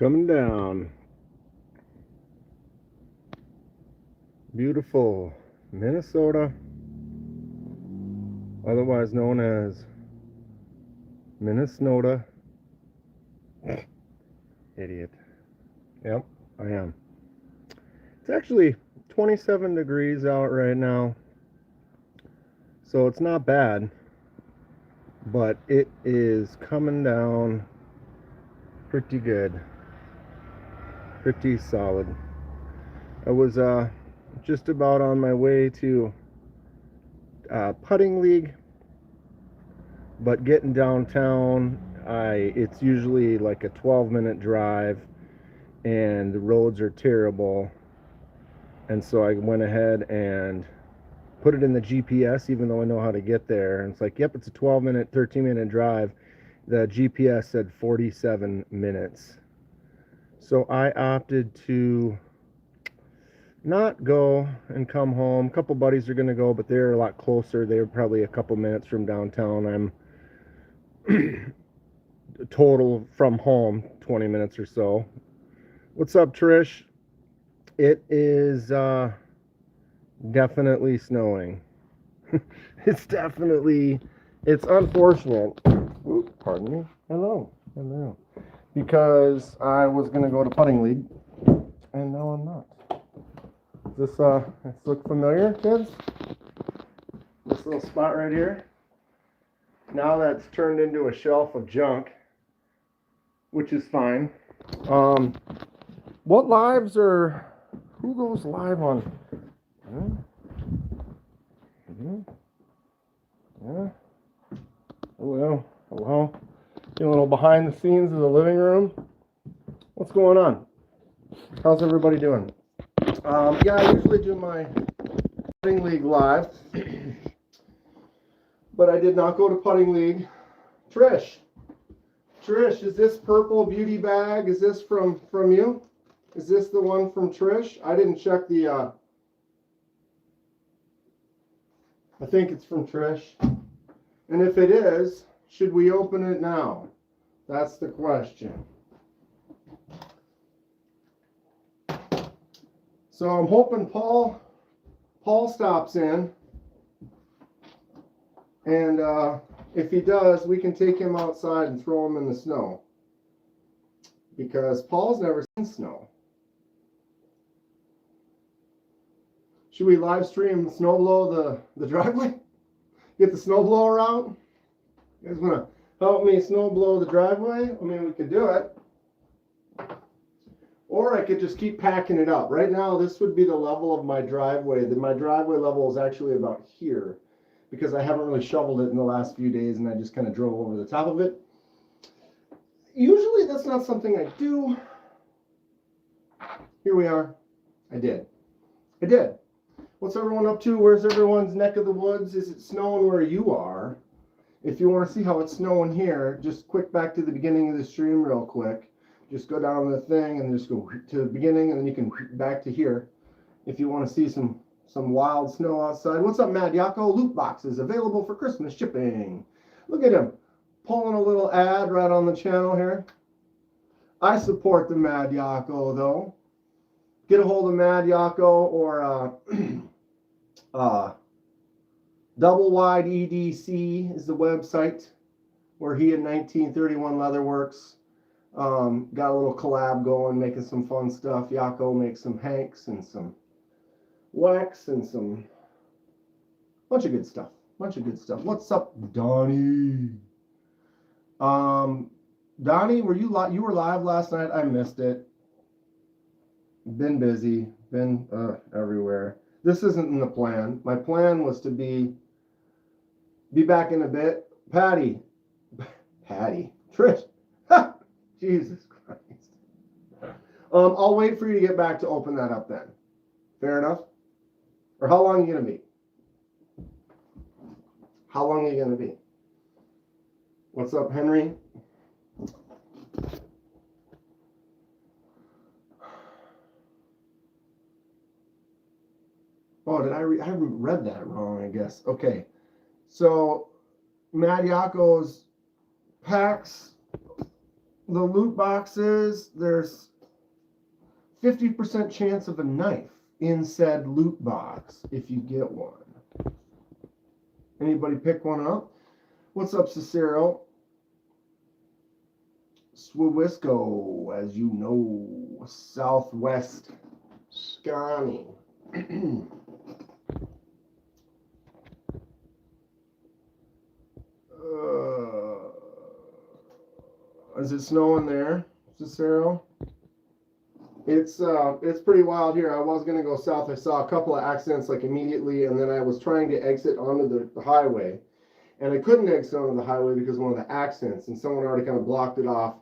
coming down. Beautiful Minnesota, otherwise known as Minnesota. Idiot. Yep, I am. It's actually 27 degrees out right now, so it's not bad, but it is coming down pretty good, pretty solid. I was just about on my way to putting league, but getting downtown, it's usually like a 12-minute drive, and the roads are terrible. And so I went ahead and put it in the GPS, even though I know how to get there. And it's like, yep, it's a 12-minute, 13-minute drive. The GPS said 47 minutes. So I opted to not go and come home. A couple buddies are going to go, but they're a lot closer. They're probably a couple minutes from downtown. I'm total from home 20 minutes or so. What's up, Trish? It is definitely snowing. It's unfortunate. Ooh, pardon me. Hello. Because I was going to go to putting league, and now I'm not. Does this look familiar, kids? This little spot right here? Now that's turned into a shelf of junk, which is fine. What lives are... Who goes live on... Yeah. Hello. A little behind the scenes of the living room. What's going on? How's everybody doing? Yeah, I usually do my putting league live, but I did not go to putting league. Trish, is this purple beauty bag? Is this from you? Is this the one from Trish? I didn't check the. I think it's from Trish. And if it is, should we open it now? That's the question. So I'm hoping Paul stops in, and if he does, we can take him outside and throw him in the snow, because Paul's never seen snow. Should we live stream snow blow the driveway? Get the snow blower out? You guys want to help me snow blow the driveway? I mean, we could do it. Or I could just keep packing it up. Right now, this would be the level of my driveway. My driveway level is actually about here, because I haven't really shoveled it in the last few days, and I just kind of drove over the top of it. Usually, that's not something I do. Here we are. I did. What's everyone up to? Where's everyone's neck of the woods? Is it snowing where you are? If you want to see how it's snowing here, just quick back to the beginning of the stream real quick. Just go down the thing and just go to the beginning, and then you can back to here if you want to see some wild snow outside. What's up, Mad Yako? Loot boxes available for Christmas shipping. Look at him pulling a little ad right on the channel here. I support the Mad Yako, though. Get a hold of Mad Yako or Double Wide EDC is the website where he and 1931 Leatherworks got a little collab going, making some fun stuff. Yako makes some hanks and some wax and some bunch of good stuff. What's up, Donnie? Donnie, were you live last night? I missed it. Been busy, been everywhere. This isn't in the plan. My plan was to be back in a bit. Patty, Trish, Jesus Christ. I'll wait for you to get back to open that up then. Fair enough? Or how long are you going to be? What's up, Henry? Oh, I read that wrong, I guess. Okay. So, Mad Yako's packs the loot boxes, there's 50% chance of a knife in said loot box if you get one. Anybody pick one up? What's up, Cicero? Swiwisco, as you know, Southwest Scotty. Is it snowing there, Cicero? It's pretty wild here. I was gonna go south. I saw a couple of accidents like immediately, and then I was trying to exit onto the highway, and I couldn't exit onto the highway because of one of the accidents, and someone already kind of blocked it off,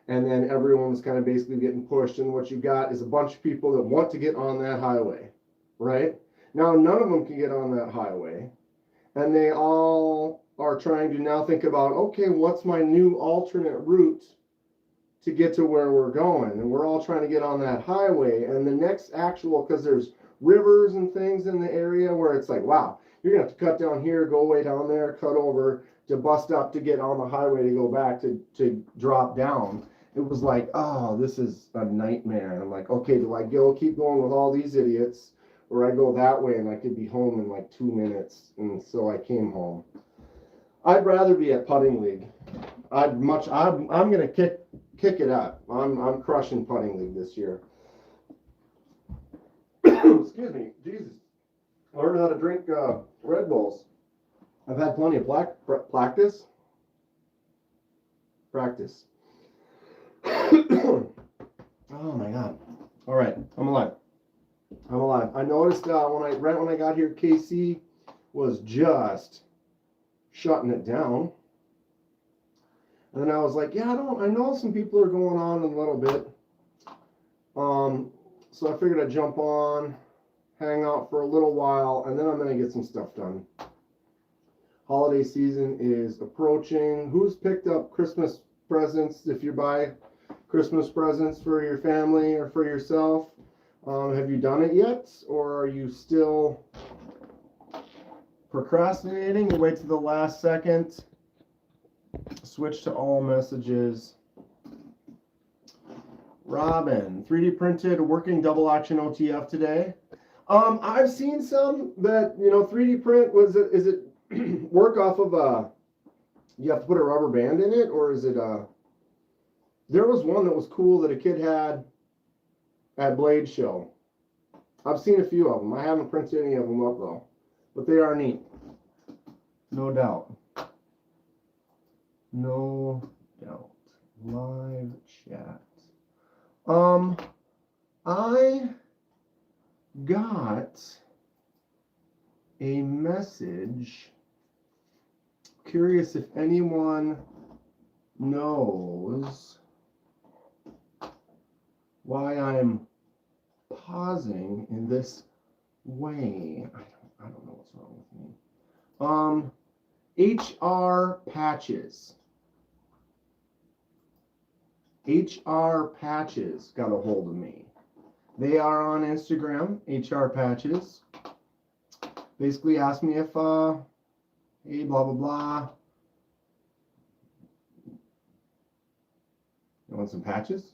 and then everyone was kind of basically getting pushed. And what you got is a bunch of people that want to get on that highway, right? Now none of them can get on that highway, and they all are trying to now think about, okay, what's my new alternate route to get to where we're going? And we're all trying to get on that highway. And the next actual, because there's rivers and things in the area where it's like, wow, you're gonna have to cut down here, go way down there, cut over to bust up to get on the highway to go back to drop down. It was like, oh, this is a nightmare. And I'm like, okay, do I keep going with all these idiots, or I go that way and I could be home in like 2 minutes? And so I came home. I'd rather be at putting league. I'm gonna kick it up. I'm crushing putting league this year. Excuse me, Jesus. Learn how to drink Red Bulls. I've had plenty of practice. Oh my God. All right, I'm alive. I noticed when I got here, KC was just shutting it down. And then I was like, yeah, I know some people are going on in a little bit. So I figured I'd jump on, hang out for a little while, and then I'm going to get some stuff done. Holiday season is approaching. Who's picked up Christmas presents? If you buy Christmas presents for your family or for yourself, have you done it yet? Or are you still procrastinating? You wait to the last second. Switch to all messages. Robin, 3D printed a working double action OTF today. I've seen some that, 3D print, is it work off of you have to put a rubber band in it, or is it there was one that was cool that a kid had at Blade Show. I've seen a few of them. I haven't printed any of them up though, but they are neat. No doubt. No doubt. Live chat. I got a message. Curious if anyone knows why I'm pausing in this way. I don't know what's wrong with me. HR patches. HR Patches got a hold of me. They are on Instagram, HR Patches. Basically asked me if, hey, blah, blah, blah. You want some patches?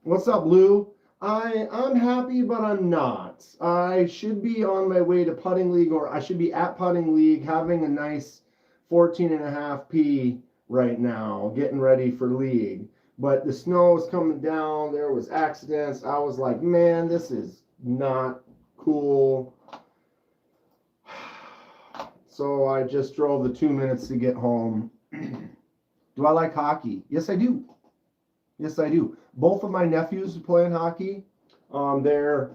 What's up, Lou? I'm happy, but I'm not. I should be on my way to putting league, or I should be at putting league having a nice 14.5p right now, getting ready for league. But the snow is coming down. There was accidents. I was like, man, this is not cool. So I just drove the 2 minutes to get home. Do I like hockey? Yes, I do. Yes, I do. Both of my nephews are playing hockey. They're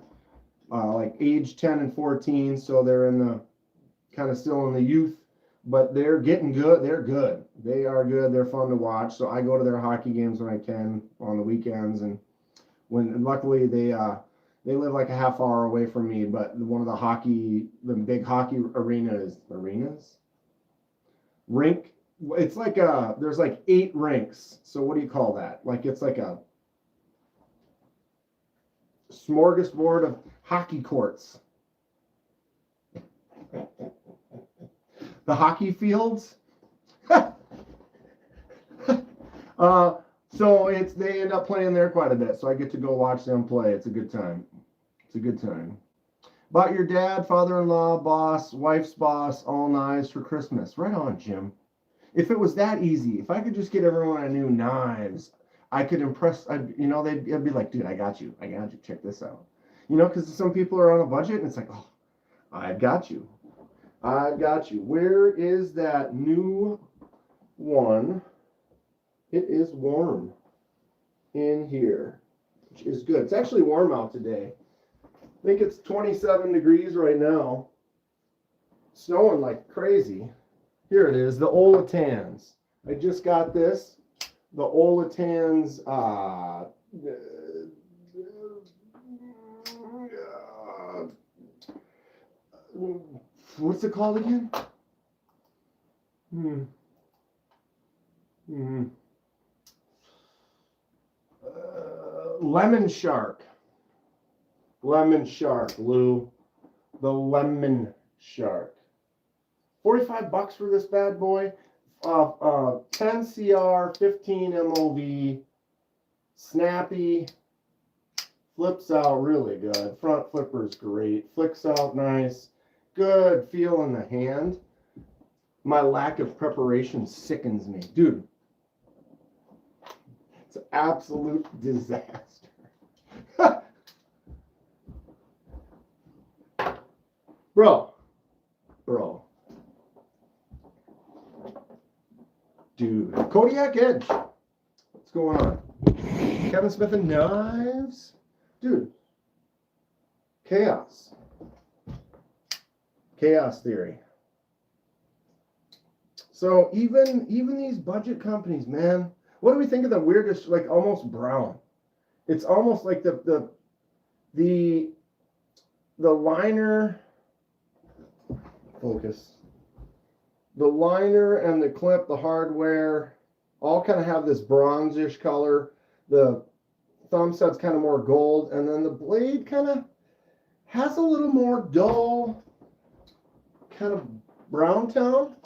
like age 10 and 14, so they're in the kind of still in the youth. But they're getting good. They're good. They are good. They're fun to watch. So I go to their hockey games when I can on the weekends. And luckily they live like a half hour away from me. But one of the big hockey arenas. Rink. It's like there's like 8 rinks. So what do you call that? Like it's like a smorgasbord of hockey courts. The hockey fields. So they end up playing there quite a bit. So I get to go watch them play. It's a good time. It's a good time. Bought your dad, father-in-law, boss, wife's boss, all knives for Christmas. Right on, Jim. If it was that easy, if I could just get everyone I knew knives, I could impress. They'd be like, dude, I got you. Check this out. Because some people are on a budget, and it's like, oh, I've got you. Where is that new one? It is warm in here, which is good. It's actually warm out today. I think it's 27 degrees right now. Snowing like crazy. Here it is, the Olatans. I just got this. The Olatans, what's it called again? Lemon Shark. Lemon Shark, Lou. The Lemon Shark. $45 for this bad boy. 10 CR, 15 MOV. Snappy. Flips out really good. Front flipper's great. Flicks out nice. Good feel in the hand. My lack of preparation sickens me. Dude. It's an absolute disaster. Bro. Dude. Kodiak Edge. What's going on? Kevin Smith and knives? Dude. Chaos. Chaos theory. So even these budget companies, man, what do we think of the weirdest, like almost brown? It's almost like the liner, focus. The liner and the clip, the hardware, all kind of have this bronzish color. The thumb set's kind of more gold, and then the blade kind of has a little more dull, kind of brown tone.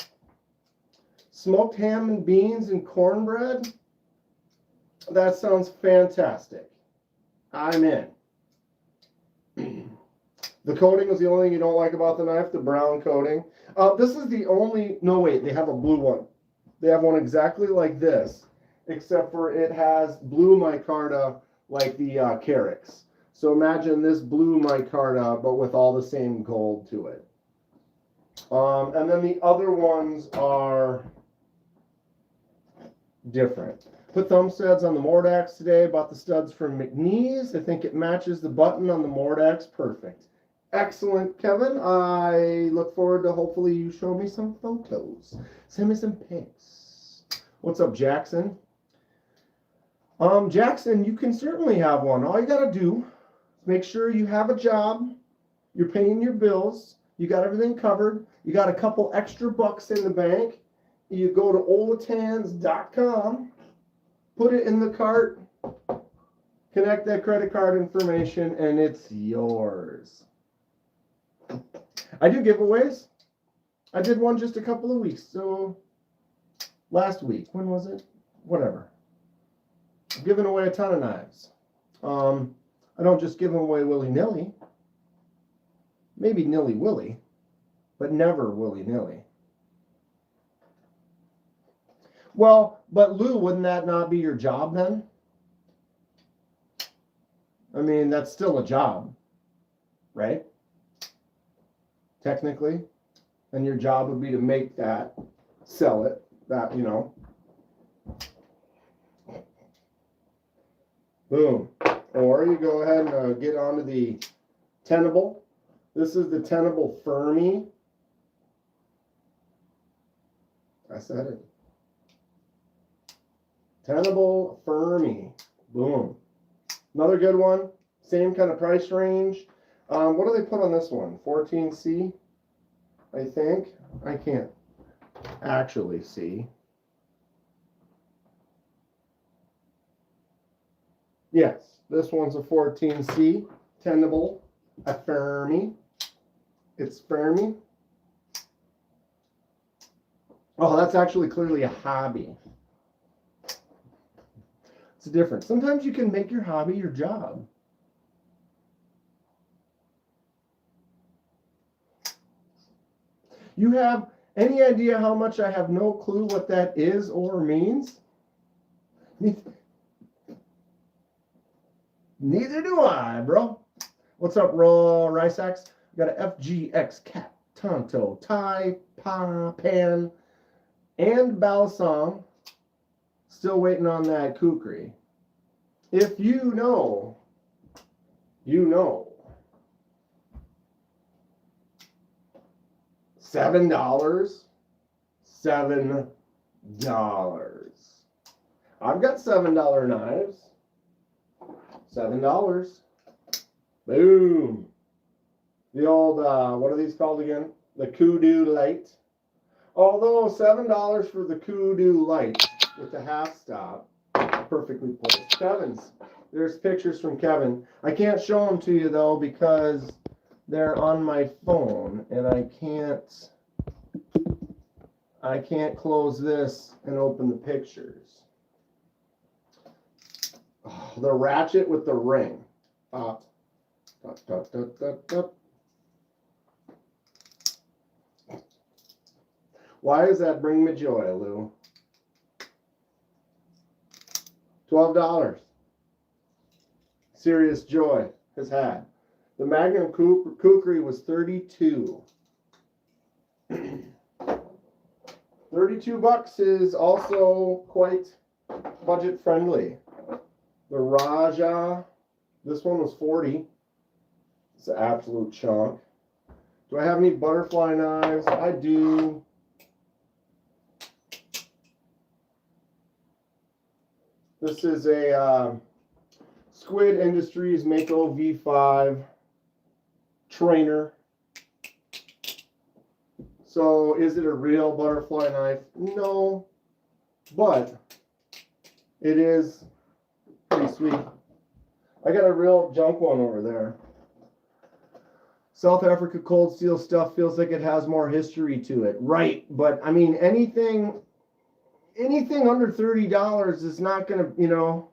Smoked ham and beans and cornbread. That sounds fantastic. I'm in. The coating is the only thing you don't like about the knife, the brown coating. This is the only, no wait, they have a blue one. They have one exactly like this, except for it has blue micarta like the Carix. So imagine this blue micarta, but with all the same gold to it. And then the other ones are different. Put thumb studs on the Mordax today. Bought the studs from McNeese. I think it matches the button on the Mordax. Perfect. Excellent, Kevin. I look forward to hopefully you show me some photos. Send me some pics. What's up, Jackson? Jackson, you can certainly have one. All you got to do is make sure you have a job, you're paying your bills, you got everything covered, you got a couple extra bucks in the bank. You go to olatans.com, put it in the cart, connect that credit card information, and it's yours. I do giveaways. I did one just a couple of weeks, so last week. When was it? Whatever. I'm giving away a ton of knives. I don't just give them away willy-nilly. Maybe nilly-willy, but never willy-nilly. Well, but Lou, wouldn't that not be your job then? I mean, that's still a job, right? Technically. And your job would be to make that, sell it, that, you know. Boom. Or you go ahead and get onto the Tenable. This is the Tenable Fermi. I said it. Tenable Fermi. Boom. Another good one. Same kind of price range. What do they put on this one? 14C, I think. I can't actually see. Yes, this one's a 14C. Tenable. A Fermi. It's Fermi. Oh, that's actually clearly a hobby. It's different. Sometimes you can make your hobby your job. You have any idea how much I have no clue what that is or means? Neither do I, bro. What's up, Raw Rice Axe? We got a FGX Cat, Tonto, Tai, Pa, Pan, and Balsam. Still waiting on that kukri. If you know, you know. $7. $7. I've got $7 knives. $7. Boom. The old, what are these called again? The Kudu Light. Although $7 for the Kudu Light with the half stop, perfectly placed. Kevin's. There's pictures from Kevin. I can't show them to you though because they're on my phone and I can't close this and open the pictures. Oh, the ratchet with the ring. Why does that bring me joy, Lou? $12. Serious joy has had. The Magnum Kukri was $32. $32 is also quite budget friendly. The Raja, this one was $40. It's an absolute chunk. Do I have any butterfly knives? I do. This is a Squid Industries Mako V5 trainer. So is it a real butterfly knife? No, but it is pretty sweet. I got a real junk one over there. South Africa cold steel stuff feels like it has more history to it. Right, but I mean anything under $30 is not going to, you know,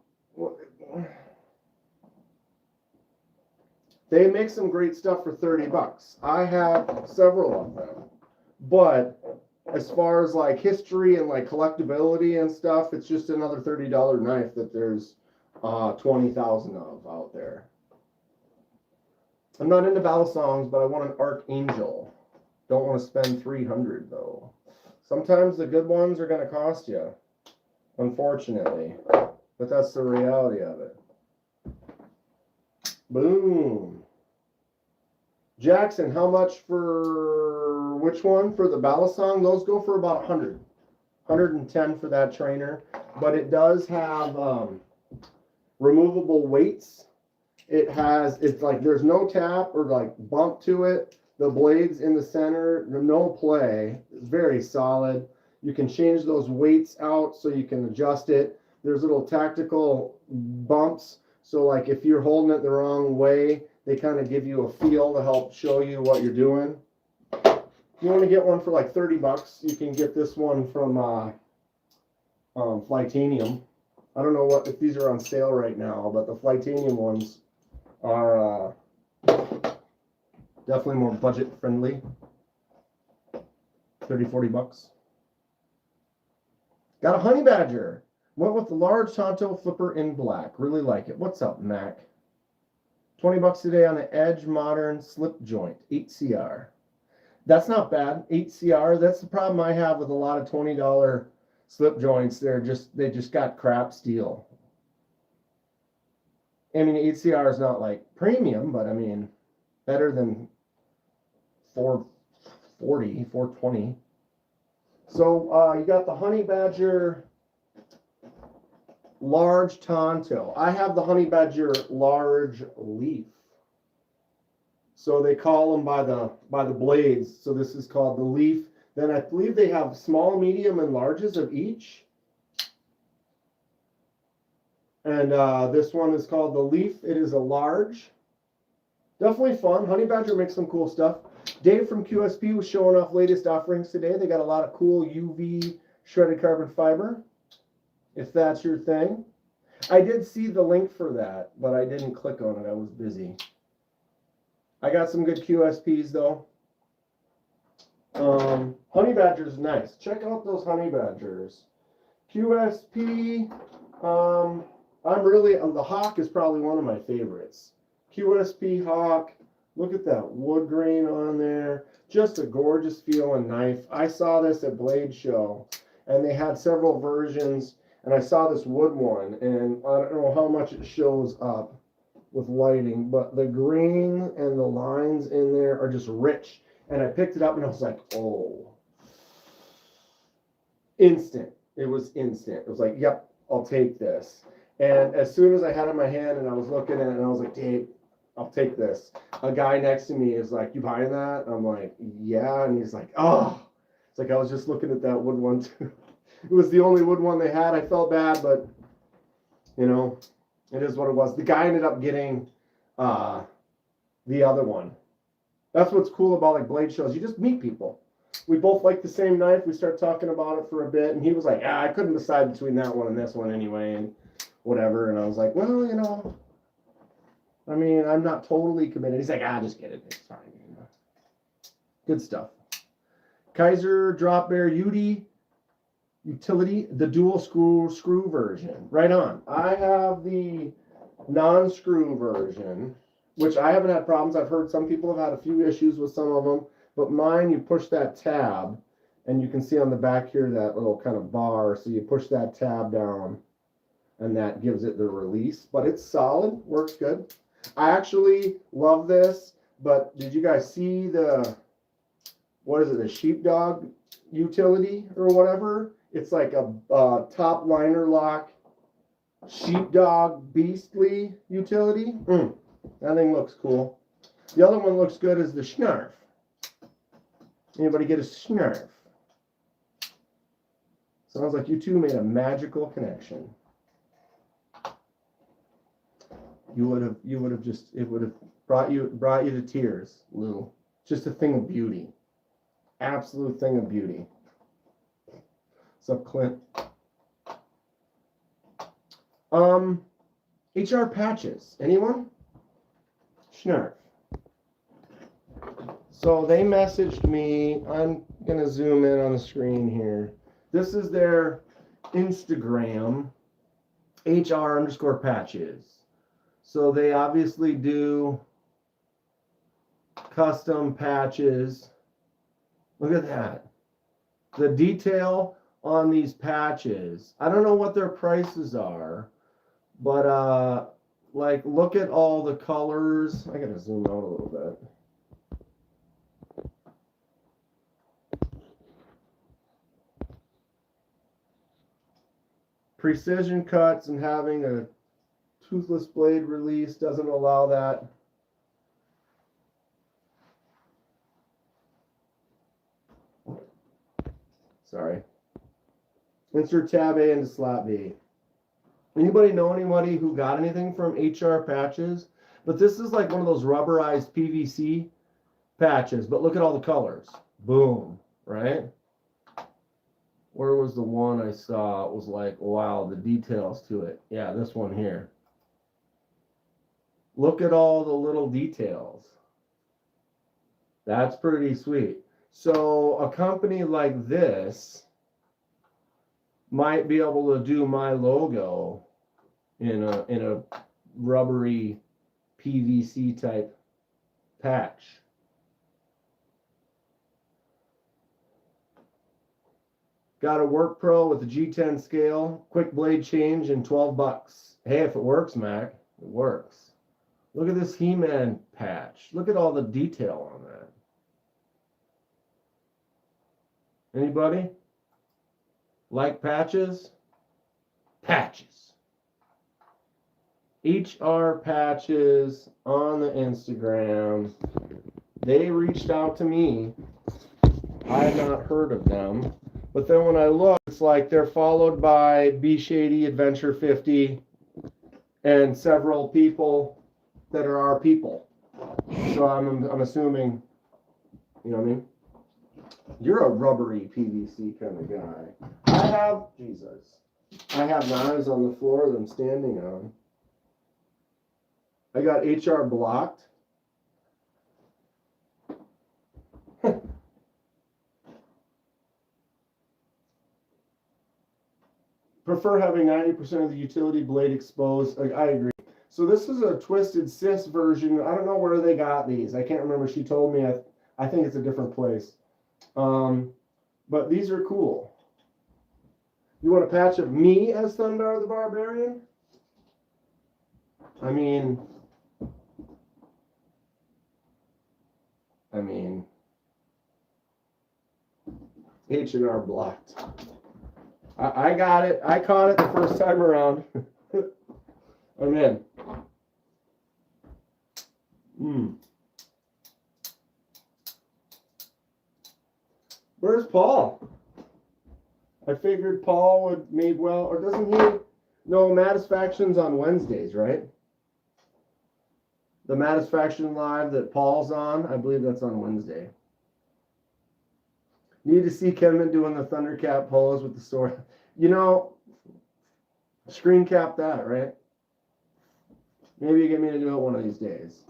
they make some great stuff for $30. I have several of them. But as far as like history and like collectability and stuff, it's just another $30 knife that there's 20,000 of out there. I'm not into battle songs, but I want an Archangel. Don't want to spend $300 though. Sometimes the good ones are going to cost you, unfortunately. But that's the reality of it. Boom. Jackson, how much for which one? For the Balisong? Those go for about 100. 110 for that trainer. But it does have removable weights. It's like there's no tap or like bump to it. The blades in the center, no play. It's very solid. You can change those weights out so you can adjust it. There's little tactical bumps. So like if you're holding it the wrong way, they kind of give you a feel to help show you what you're doing. If you want to get one for like $30, you can get this one from Flightanium. I don't know if these are on sale right now, but the Flightanium ones are definitely more budget friendly. $30-$40. Got a Honey Badger. Went with the large Tonto flipper in black. Really like it. What's up, Mac? $20 today on the Edge Modern Slip Joint 8CR. That's not bad. 8CR. That's the problem I have with a lot of $20 slip joints. They just got crap steel. I mean, 8CR is not like premium, but I mean, better than 440, 420. So you got the Honey Badger large Tonto. I have the Honey Badger large leaf. So they call them by the blades. So this is called the leaf. Then I believe they have small, medium, and larges of each. And this one is called the leaf. It is a large. Definitely fun. Honey Badger makes some cool stuff. Dave from QSP was showing off latest offerings today. They got a lot of cool UV shredded carbon fiber, if that's your thing. I did see the link for that, but I didn't click on it. I was busy. I got some good QSPs though. Honey badgers, nice. Check out those honey badgers. QSP. The Hawk is probably one of my favorites. QSP Hawk. Look at that wood grain on there. Just a gorgeous feeling knife. I saw this at Blade Show, and they had several versions. And I saw this wood one, and I don't know how much it shows up with lighting, but the grain and the lines in there are just rich. And I picked it up, and I was like, oh. Instant. It was instant. It was like, yep, I'll take this. And as soon as I had it in my hand and I was looking at it, and I was like, Dave, I'll take this. A guy next to me is like, you buying that? I'm like, yeah. And he's like, oh. It's like, I was just looking at that wood one, too. It was the only wood one they had. I felt bad, but, you know, it is what it was. The guy ended up getting the other one. That's what's cool about, like, Blade shows. You just meet people. We both like the same knife. We start talking about it for a bit, and he was like, I couldn't decide between that one and this one anyway, and whatever. And I was like, well, you know, I mean, I'm not totally committed. He's like, just get it. It's fine. You know. Good stuff. Kaiser Drop Bear Utility, the dual screw version. Right on. I have the non-screw version, which I haven't had problems. I've heard some people have had a few issues with some of them, but mine, you push that tab, and you can see on the back here that little kind of bar. So you push that tab down, and that gives it the release. But it's solid, works good. I actually love this, but did you guys see the, what is it, the sheepdog utility or whatever? It's like a top liner lock sheepdog beastly utility. That thing looks cool. The other one looks good as the Schnarf. Anybody get a Schnarf? Sounds like you two made a magical connection. You would have just, it would have brought you to tears, Lou. Just a thing of beauty. Absolute thing of beauty. What's up, Clint? HR patches. Anyone? Schnarf. So they messaged me. I'm going to zoom in on the screen here. This is their Instagram, HR_patches. So they obviously do custom patches. Look at that. The detail on these patches. I don't know what their prices are, but like look at all the colors. I gotta zoom out a little bit. Precision cuts and having a toothless blade release doesn't allow that. Sorry. Insert tab A into slot B. Anybody know anybody who got anything from HR patches? But this is like one of those rubberized PVC patches. But look at all the colors. Boom. Right? Where was the one I saw? It was like, wow, the details to it. Yeah, this one here. Look at all the little details. That's pretty sweet. So a company like this might be able to do my logo in a rubbery PVC type patch. Got a Work Pro with a G10 scale, quick blade change, and $12. Hey, if it works, Mac, it works. Look at this He-Man patch. Look at all the detail on that. Anybody? Like patches? Patches. HR patches on the Instagram. They reached out to me. I had not heard of them. But then when I look, it's like they're followed by B Shady Adventure 50 and several people that are our people. So I'm assuming, you know what I mean? You're a rubbery PVC kind of guy. I have, Jesus. I have knives on the floor that I'm standing on. I got HR blocked. Prefer having 90% of the utility blade exposed. I agree. So this is a Twisted Sis version. I don't know where they got these. I can't remember. She told me. I think it's a different place. But these are cool. You want a patch of me as Thundar the Barbarian? I mean, H&R blocked. I got it. I caught it the first time around. I'm in. Where's Paul? I figured Paul would made well, or doesn't he? No, Mattisfaction's on Wednesdays, right? The Mattisfaction Live that Paul's on, I believe that's on Wednesday. Need to see Kenman doing the Thundercat pose with the sword. You know, screen cap that, right? Maybe you get me to do it one of these days.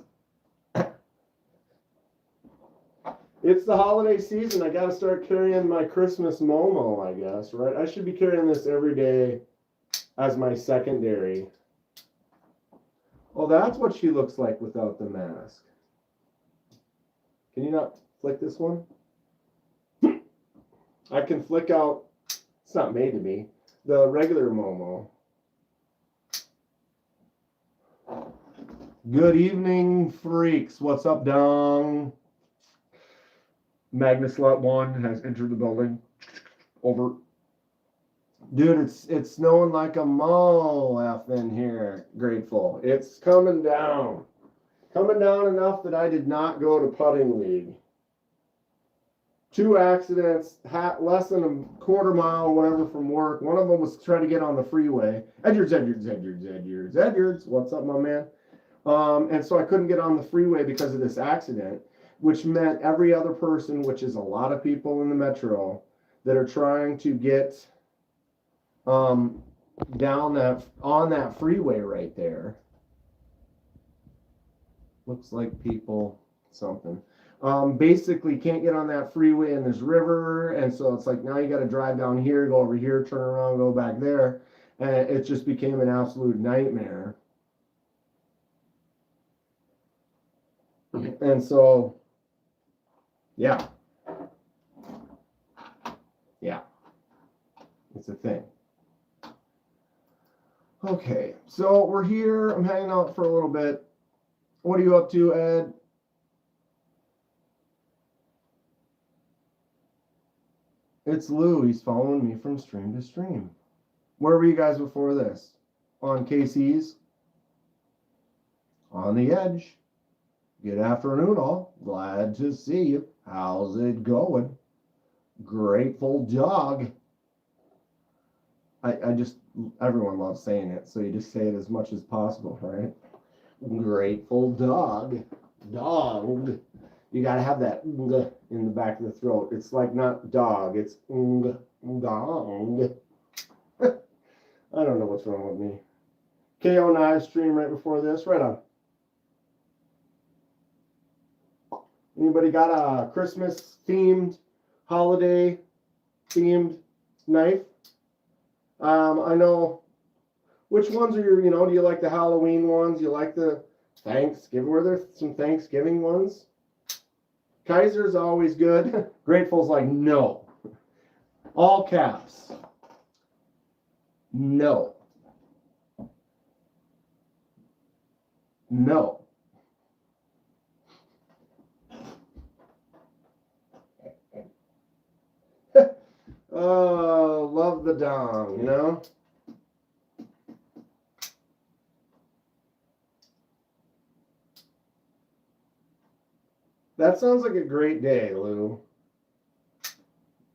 It's the holiday season. I got to start carrying my Christmas Momo, I guess, right? I should be carrying this every day as my secondary. Oh, that's what she looks like without the mask. Can you not flick this one? I can flick out, it's not made to be, the regular Momo. Good evening, freaks. What's up, dong? Magnus Lot 1 has entered the building. Over. Dude, it's snowing like a mole in here. Grateful. It's coming down. Coming down enough that I did not go to putting league. 2 accidents, less than a quarter mile, whatever, from work. One of them was trying to get on the freeway. Edwards. What's up, my man? And so I couldn't get on the freeway because of this accident, which meant every other person, which is a lot of people in the metro, that are trying to get down on that freeway right there. Looks like people something. Basically can't get on that freeway in this river, and so it's like now you got to drive down here, go over here, turn around, go back there, and it just became an absolute nightmare. And so, yeah, it's a thing. Okay, so we're here. I'm hanging out for a little bit. What are you up to, Ed? It's Lou. He's following me from stream to stream. Where were you guys before this? On KC's? On the edge. Good afternoon, all. Glad to see you. How's it going? Grateful dog. I just, everyone loves saying it, so you just say it as much as possible, right? Grateful dog. Dog. You gotta have that in the back of the throat. It's like not dog, it's dog. I don't know what's wrong with me. KO Knives stream right before this. Right on. Anybody got a Christmas themed, holiday themed knife? I know. Which ones are your, do you like the Halloween ones? You like the Thanksgiving? Were there some Thanksgiving ones? Kaiser's always good. Grateful's like, no. All caps. No. No. Oh, love the dong, That sounds like a great day, Lou.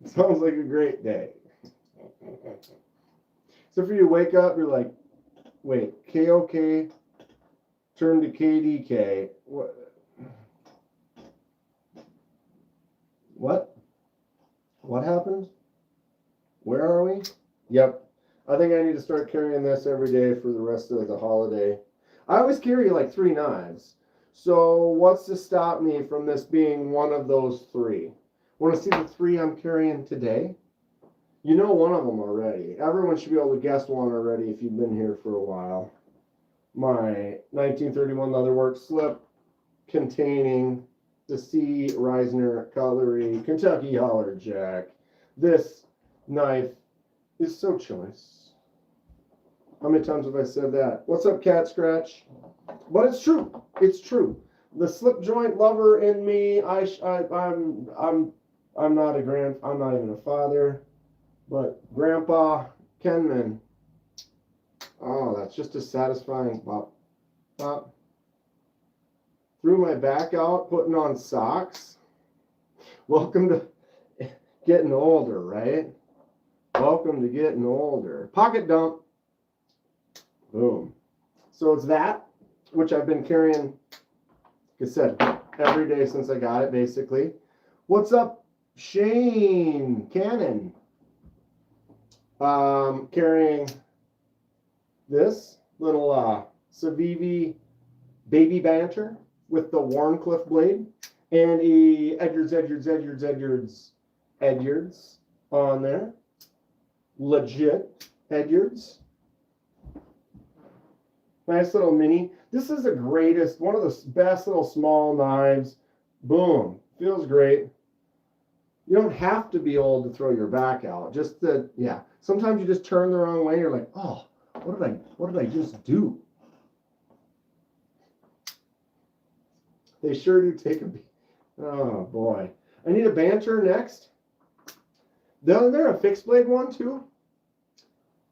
Sounds like a great day. So for you to wake up, you're like, wait, KOK turn to KDK. What? What happened? Where are we? Yep. I think I need to start carrying this every day for the rest of the holiday. I always carry like 3 knives. So what's to stop me from this being one of those 3? Want to see the 3 I'm carrying today? You know one of them already. Everyone should be able to guess one already if you've been here for a while. My 1931 leatherwork slip containing the C. Reisner Cutlery Kentucky Holler Jack. This knife is so choice. How many times have I said that? What's up, Cat Scratch? But it's true. It's true. The slip joint lover in me. I'm not I'm not even a father, but Grandpa Kenman. Oh, that's just a satisfying pop. Pop. Threw my back out, putting on socks. Welcome to getting older, right? Welcome to getting older. Pocket dump. Boom. So it's that, which I've been carrying, like I said, every day since I got it, basically. What's up, Shane Cannon? Carrying this little Civivi baby banter with the Warncliffe blade and a Edyards on there. Legit Edyards. Nice little mini. This is the greatest, one of the best little small knives. Boom. Feels great. You don't have to be old to throw your back out. Just the, yeah. Sometimes you just turn the wrong way. You're like, oh, what did I just do? They sure do take a beat. Oh boy. I need a banter next. They're a fixed blade one too.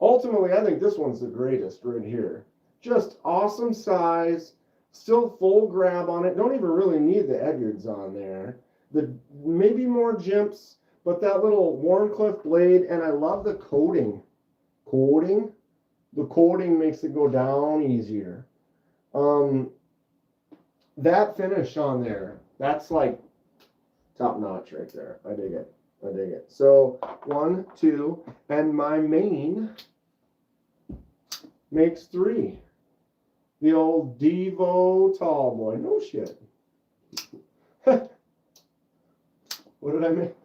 Ultimately, I think this one's the greatest right here. Just awesome size. Still full grab on it. Don't even really need the Edyards on there. The maybe more jimps, but that little Warncliffe blade, and I love the coating. The coating makes it go down easier. That finish on there, that's like top notch right there. I dig it. I dig it. So 1, 2, and my main makes 3. The old Devo tall boy. No shit. What did I make?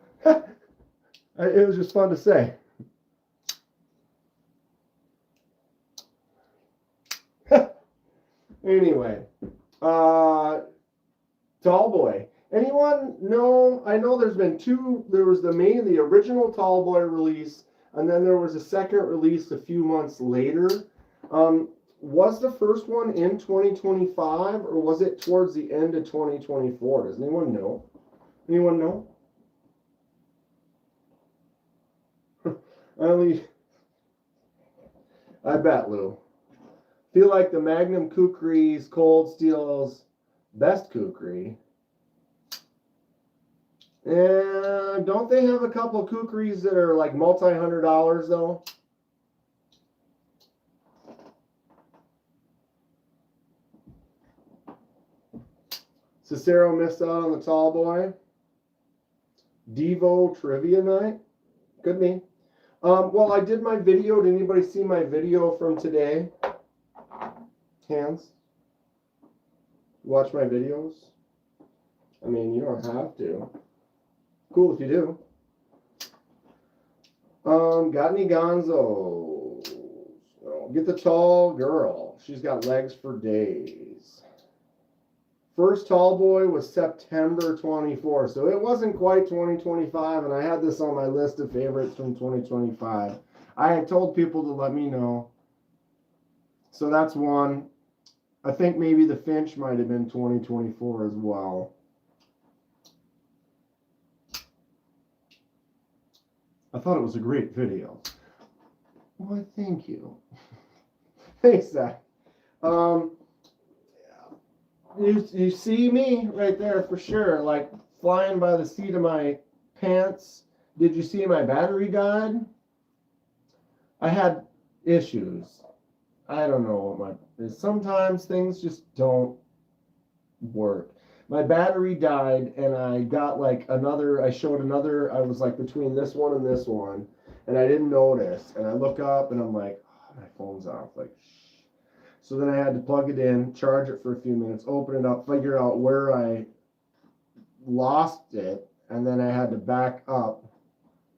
It was just fun to say. Anyway, tall boy. Anyone know? I know there's been 2. There was the original tall boy release, and then there was a second release a few months later. Was the first one in 2025, or was it towards the end of 2024? Does anyone know? Anyone know? I bet, Lou. Feel like the Magnum Kukri's Cold Steel's best kukri. And don't they have a couple kukris that are like multi-$100 though? Cicero missed out on the tall boy. Devo trivia night. Could be. Well, I did my video. Did anybody see my video from today? Hands? Watch my videos? I mean, you don't have to. Cool if you do. Got any gonzos? Oh, get the tall girl. She's got legs for days. First tall boy was September 24, so it wasn't quite 2025, and I had this on my list of favorites from 2025. I had told people to let me know. So that's one. I think maybe the Finch might have been 2024 as well. I thought it was a great video. Why, thank you. Thanks, Zach. You see me right there for sure, like flying by the seat of my pants. Did you see my battery died? I had issues. I don't know what sometimes things just don't work. My battery died, and I got like I showed another, I was like between this one and this one, and I didn't notice. And I look up and I'm like, oh, my phone's off. Like, shh. So then I had to plug it in, charge it for a few minutes, open it up, figure out where I lost it, and then I had to back up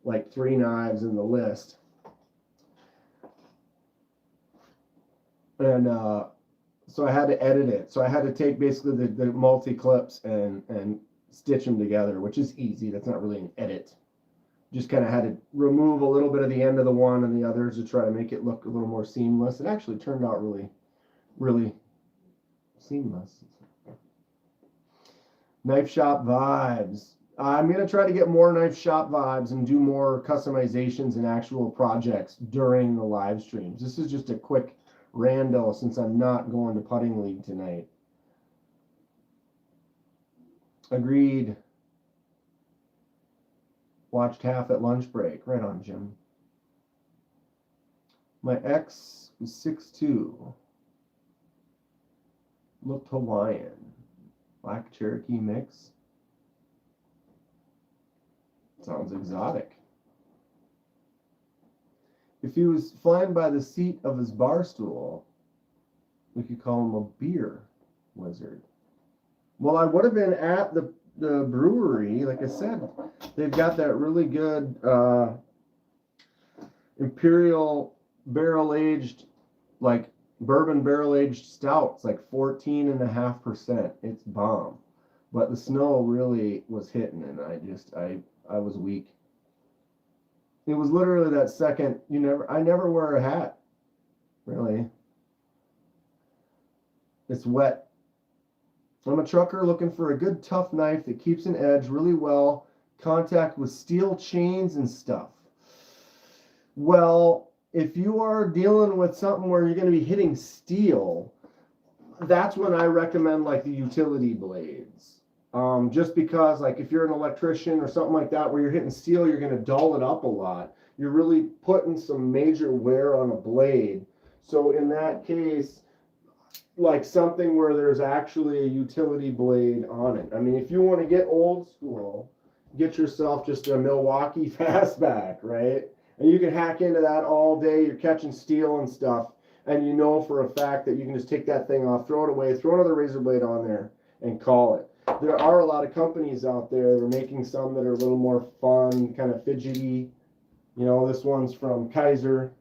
like 3 knives in the list. And so I had to edit it. So I had to take basically the multi-clips and stitch them together, which is easy. That's not really an edit. Just kind of had to remove a little bit of the end of the one and the others to try to make it look a little more seamless. It actually turned out really, really seamless. Knife shop vibes. I'm going to try to get more knife shop vibes and do more customizations and actual projects during the live streams. This is just a quick rando since I'm not going to putting league tonight. Agreed. Watched half at lunch break. Right on, Jim. My ex was 6'2". Looked Hawaiian. Black Cherokee mix. Sounds exotic. If he was flying by the seat of his bar stool, we could call him a beer wizard. Well, I would have been at the brewery. Like I said, they've got that really good imperial barrel-aged, like bourbon barrel-aged stout. It's like 14.5%. It's bomb. But the snow really was hitting, and I was weak. It was literally that second. I never wear a hat, really. It's wet. I'm a trucker looking for a good tough knife that keeps an edge really well, contact with steel chains and stuff. Well, if you are dealing with something where you're going to be hitting steel, that's when I recommend like the utility blades. Just because, like, if you're an electrician or something like that where you're hitting steel, you're going to dull it up a lot. You're really putting some major wear on a blade. So in that case, like something where there's actually a utility blade on it. I mean, if you want to get old school, get yourself just a Milwaukee fastback, right? And you can hack into that all day. You're catching steel and stuff, and you know for a fact that you can just take that thing off, throw it away, throw another razor blade on there, and call it. There are a lot of companies out there that are making some that are a little more fun, kind of fidgety. This one's from Kaiser.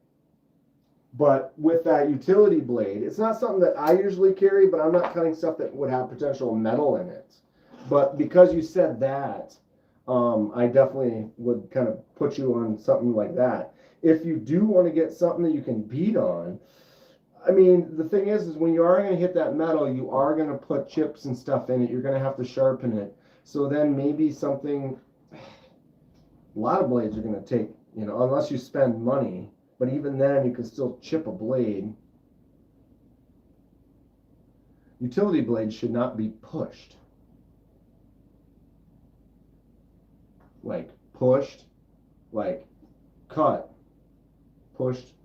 But with that utility blade, it's not something that I usually carry, but I'm not cutting stuff that would have potential metal in it. But because you said that, I definitely would kind of put you on something like that. If you do want to get something that you can beat on, I mean, the thing is when you are going to hit that metal, you are going to put chips and stuff in it. You're going to have to sharpen it. So then maybe something, a lot of blades are going to take, unless you spend money. But even then, you can still chip a blade. Utility blades should not be pushed. Like pushed, like cut, pushed.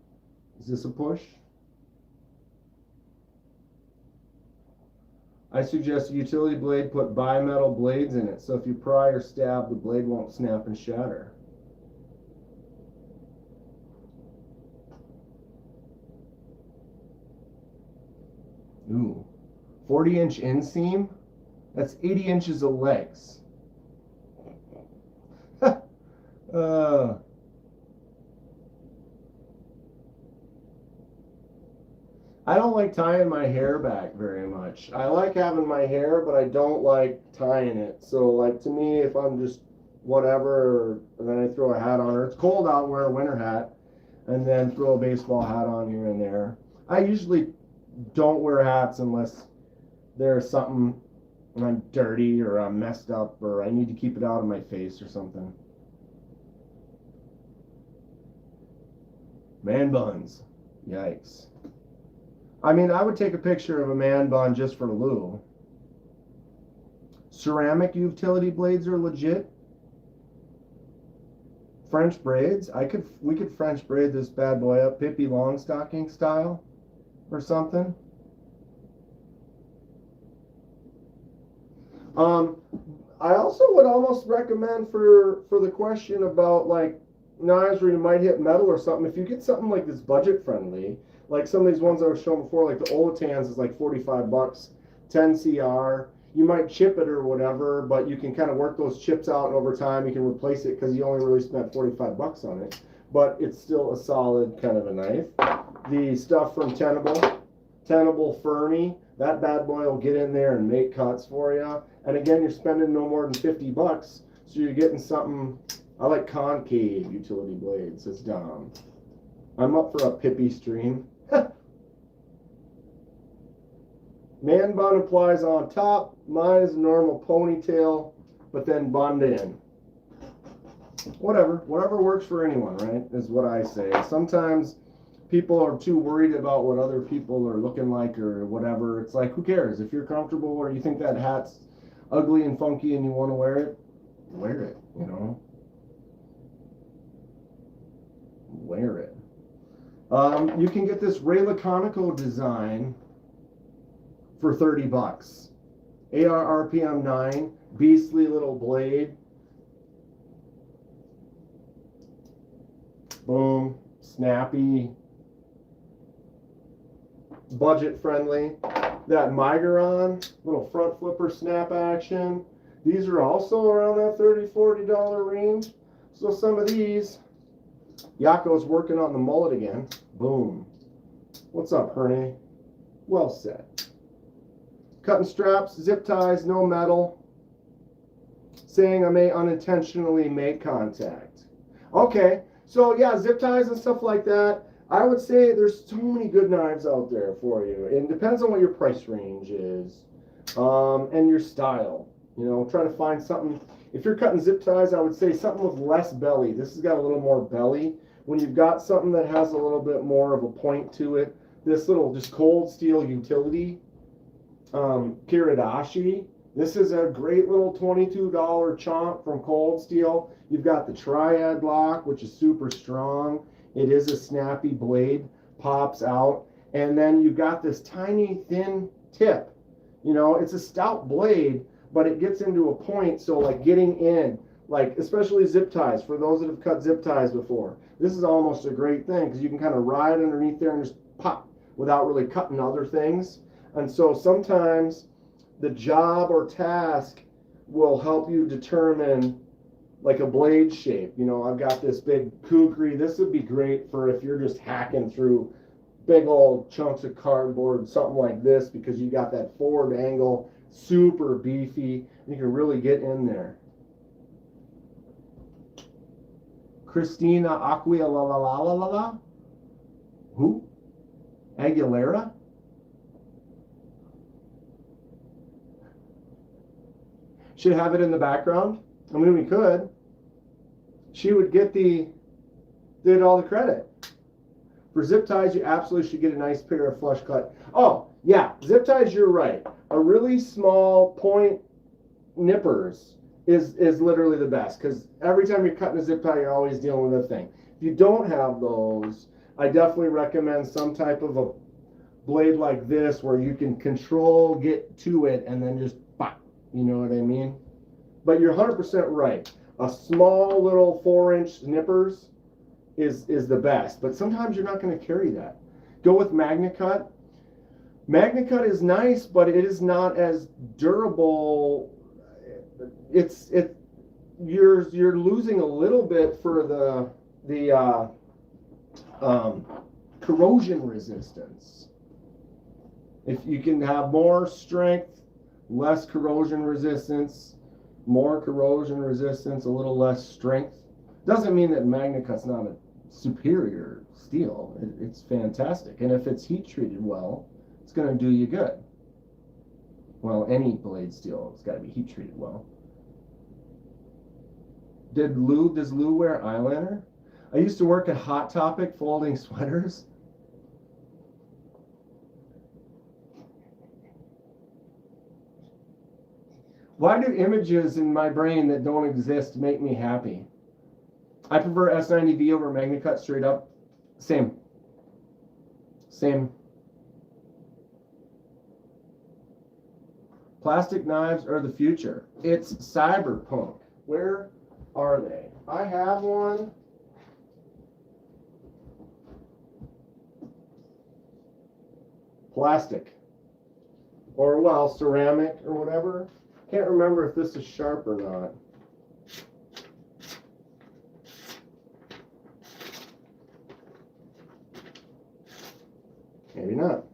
Is this a push? I suggest a utility blade put bimetal blades in it, so if you pry or stab, the blade won't snap and shatter. Ooh, 40-inch inseam? That's 80 inches of legs. I don't like tying my hair back very much. I like having my hair, but I don't like tying it. So, like, to me, if I'm just whatever, and then I throw a hat on, or it's cold out, wear a winter hat, and then throw a baseball hat on here and there. I usually don't wear hats unless there's something and I'm dirty or I'm messed up or I need to keep it out of my face or something. Man buns. Yikes. I mean, I would take a picture of a man bun just for Lou. Ceramic utility blades are legit. French braids. We could French braid this bad boy up, Pippi Longstocking style or something. I also would almost recommend for the question about like knives where you might hit metal or something, if you get something like this budget friendly, like some of these ones I was showing before, like the Olatans is like 45 bucks, 10 CR. You might chip it or whatever, but you can kind of work those chips out, and over time you can replace it because you only really spent 45 bucks on it. But it's still a solid kind of a knife. The stuff from Tenable Fernie, that bad boy will get in there and make cuts for you. And again, you're spending no more than 50 bucks, so you're getting something. I like concave utility blades, says Dom. I'm up for a Pippi stream. Man bun applies on top. Mine is a normal ponytail, but then bund in. Whatever works for anyone, right? Is what I say. Sometimes people are too worried about what other people are looking like or whatever. It's like, who cares? If you're comfortable or you think that hat's ugly and funky and you want to wear it, wear it, you know? Wear it. You can get this Ray Laconico design for 30 bucks. AR RPM 9, beastly little blade. Boom, snappy, budget friendly. That Migeron, little front flipper snap action. These are also around that $30, $40 range. So some of these, Yako's working on the mullet again. Boom. What's up, Herne? Well said. Cutting straps, zip ties, no metal. Saying I may unintentionally make contact. Okay, so yeah, zip ties and stuff like that. I would say there's so many good knives out there for you. It depends on what your price range is and your style. You know, try to find something. If you're cutting zip ties, I would say something with less belly. This has got a little more belly. When you've got something that has a little bit more of a point to it, this little just cold steel utility, Kiridashi. This is a great little $22 chomp from Cold Steel. You've got the Triad lock, which is super strong. It is a snappy blade, pops out. And then you've got this tiny thin tip. You know, it's a stout blade, but it gets into a point, so like getting in, like especially zip ties, for those that have cut zip ties before, this is almost a great thing because you can kind of ride underneath there and just pop without really cutting other things. And so sometimes the job or task will help you determine like a blade shape. You know, I've got this big kukri. This would be great for if you're just hacking through big old chunks of cardboard, something like this, because you got that forward angle, super beefy. You can really get in there. Christina Aquia la la la la la la. Who? Aguilera? Should have it in the background. I mean, we could. She would get all the credit. For zip ties, you absolutely should get a nice pair of flush cut. Oh, yeah, zip ties, you're right. A really small point nippers is literally the best, because every time you're cutting a zip tie, you're always dealing with a thing. If you don't have those, I definitely recommend some type of a blade like this where you can control, get to it, and then just pop. You know what I mean? But you're 100% right. A small little 4-inch nippers is the best, but sometimes you're not going to carry that. Go with MagnaCut. MagnaCut is nice, but it is not as durable. You're losing a little bit for the corrosion resistance. If you can have more strength, less corrosion resistance, more corrosion resistance, a little less strength, doesn't mean that MagnaCut's not a superior steel. It's fantastic, and if it's heat treated well, it's going to do you good. Well, any blade steel has got to be heat treated well. Does Lou wear eyeliner? I used to work at Hot Topic folding sweaters. Why do images in my brain that don't exist make me happy? I prefer S90V over MagnaCut straight up. Same. Plastic knives are the future. It's cyberpunk. Where are they? I have one. plastic. Or, well, ceramic or whatever. Can't remember if this is sharp or not. Maybe not.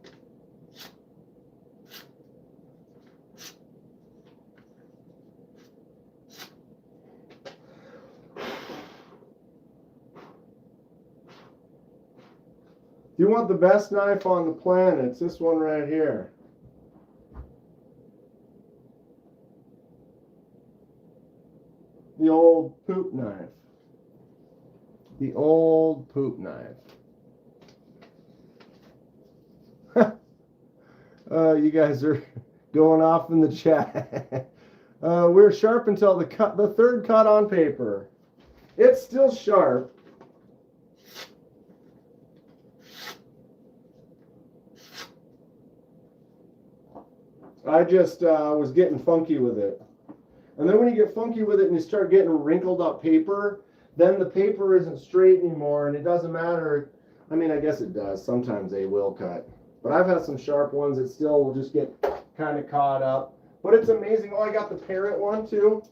If you want the best knife on the planet, it's this one right here. The old poop knife. The old poop knife. You guys are going off in the chat. We're sharp until the third cut on paper. It's still sharp. I just was getting funky with it. And then when you get funky with it and you start getting wrinkled up paper, then the paper isn't straight anymore, and it doesn't matter. I mean, I guess it does. Sometimes they will cut. But I've had some sharp ones that still will just get kind of caught up. But it's amazing. Oh, I got the parrot one too.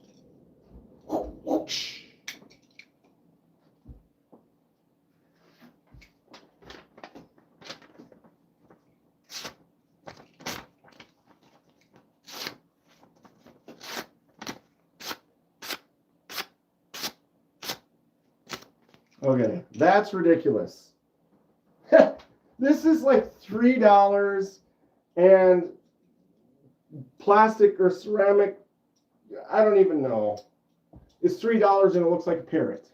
Okay, that's ridiculous. This is like $3 and plastic or ceramic, I don't even know. It's $3 and it looks like a parrot.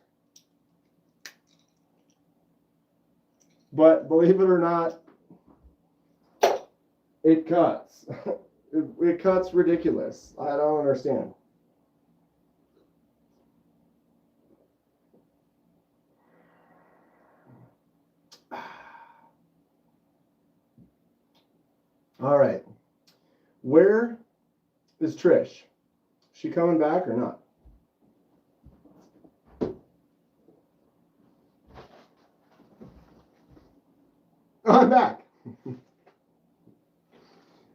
But believe it or not, it cuts. It cuts ridiculous. I don't understand. All right. Where is Trish? Is she coming back or not? I'm back.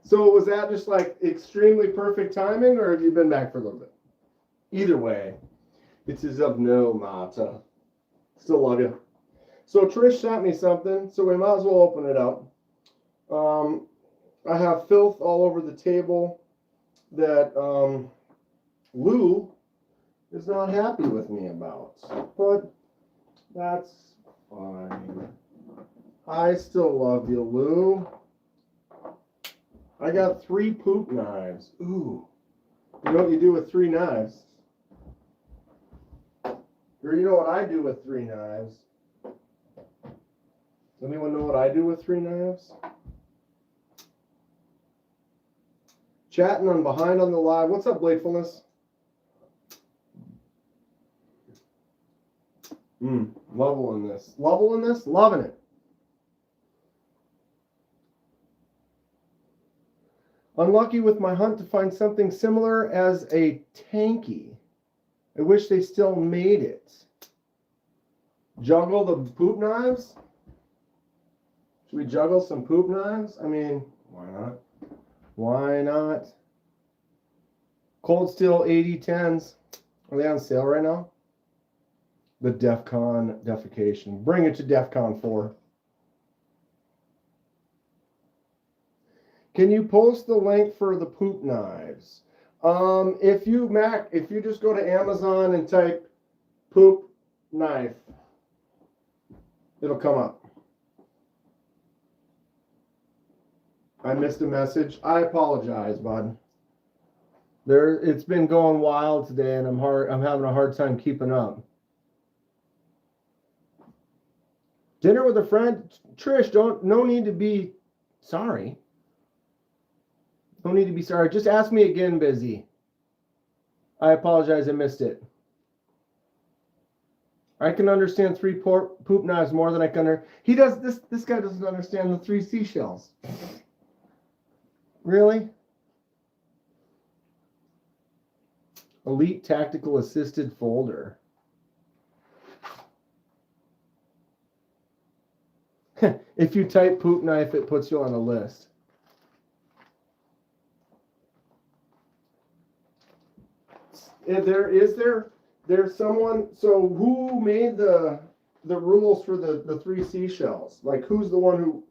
So was that just like extremely perfect timing, or have you been back for a little bit? Either way, it is of no matter. Still love you. So Trish sent me something, so we might as well open it up. I have filth all over the table that Lou is not happy with me about, but that's fine. I still love you, Lou. I got 3 poop knives. Ooh. You know what you do with 3 knives? Or you know what I do with 3 knives? Does anyone know what I do with 3 knives? Chatting on behind on the live. What's up, Bladefulness? Leveling this. Leveling this? Loving it. Unlucky with my hunt to find something similar as a tanky. I wish they still made it. Juggle the poop knives? Should we juggle some poop knives? I mean, why not? Why not? Cold Steel 8010s. Are they on sale right now? The DEF CON defecation. Bring it to DEF CON 4. Can you post the link for the poop knives? If you just go to Amazon and type poop knife, it'll come up. I missed a message. I apologize, bud. It's been going wild today, and I'm having a hard time keeping up. Dinner with a friend, Trish. No need to be sorry. No need to be sorry. Just ask me again, Busy. I apologize. I missed it. I can understand 3 poop knives more than I can. He does this. This guy doesn't understand the 3 seashells. Really? Elite Tactical Assisted Folder. If you type poop knife, it puts you on a list. There's someone. So who made the rules for the three seashells? Like, who's the one who?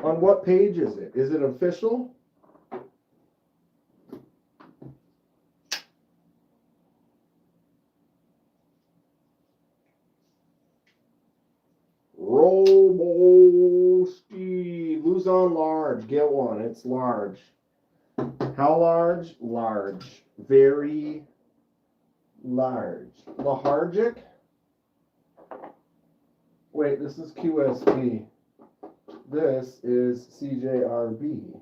On what page is it? Is it official? Roboski. Luzon large. Get one. It's large. How large? Large. Very large. Lethargic? Wait, this is QSP. This is CJRB.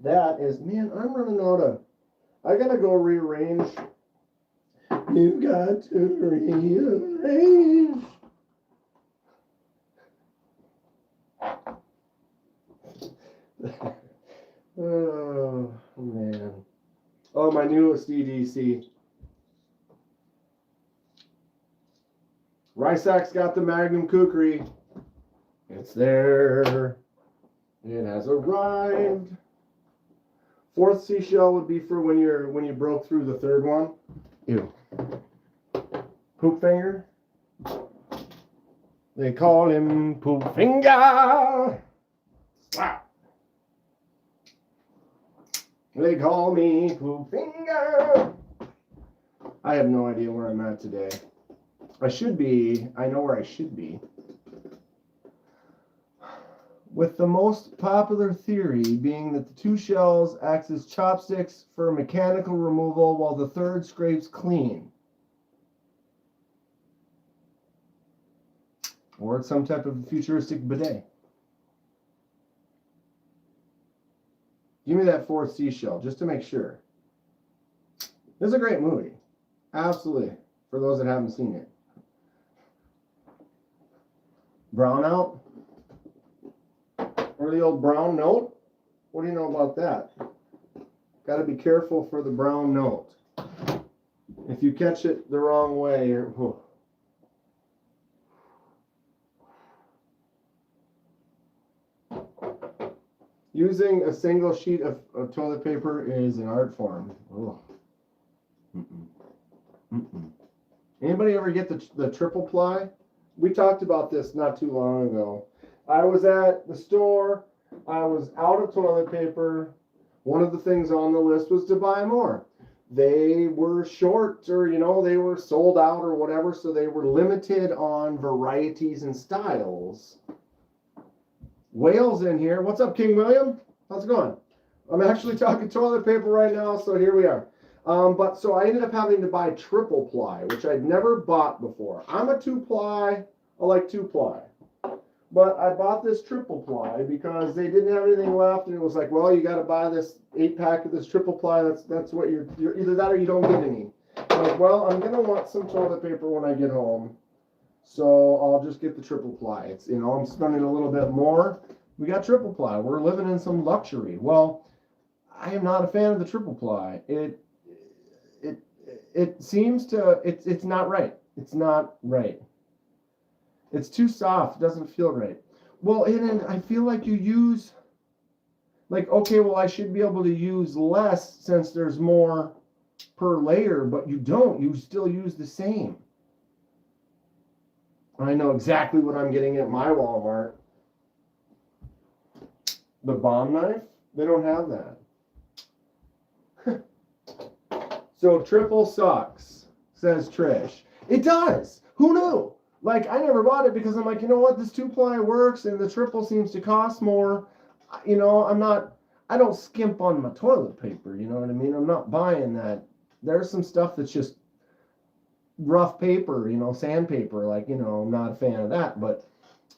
That is, man, I'm running out of, I gotta go rearrange. You've got to rearrange. Oh, man. Oh, my newest EDC. Rysak's got the Magnum Kukri. It's there. It has arrived. Fourth seashell would be for when you broke through the third one. Ew. Poop finger. They call him Poop Finger. Slap. They call me Poop Finger. I have no idea where I'm at today. I know where I should be. With the most popular theory being that the two shells act as chopsticks for mechanical removal while the third scrapes clean. Or it's some type of futuristic bidet. Give me that fourth seashell, just to make sure. This is a great movie. Absolutely. For those that haven't seen it. Brownout? Or the old brown note? What do you know about that? Got to be careful for the brown note. If you catch it the wrong way, you're... Whew. Using a single sheet of toilet paper is an art form. Oh. Anybody ever get the triple ply? We talked about this not too long ago. I was at the store. I was out of toilet paper. One of the things on the list was to buy more. They were short, or they were sold out or whatever, so they were limited on varieties and styles. Whale's in here. What's up, King William? How's it going? I'm actually talking toilet paper right now, so here we are. So I ended up having to buy triple ply, which I'd never bought before. I'm a 2-ply. I like 2-ply. But I bought this triple ply because they didn't have anything left, and it was like, well, you got to buy this 8-pack of this triple ply. That's what you're either that or you don't get any. I'm like, well, I'm gonna want some toilet paper when I get home, so I'll just get the triple ply. It's I'm spending a little bit more. We got triple ply. We're living in some luxury. Well, I am not a fan of the triple ply. It seems to it's not right. It's not right. It's too soft. It doesn't feel right. Well, and I feel like you use, like, okay, well, I should be able to use less since there's more per layer, but you don't. You still use the same. I know exactly what I'm getting at my Walmart. The bomb knife? They don't have that. So triple sucks, says Trish. It does. Who knew? Like, I never bought it because I'm like, you know what? This 2-ply works and the triple seems to cost more. I don't skimp on my toilet paper. You know what I mean? I'm not buying that. There's some stuff that's just rough paper, sandpaper. Like, I'm not a fan of that. But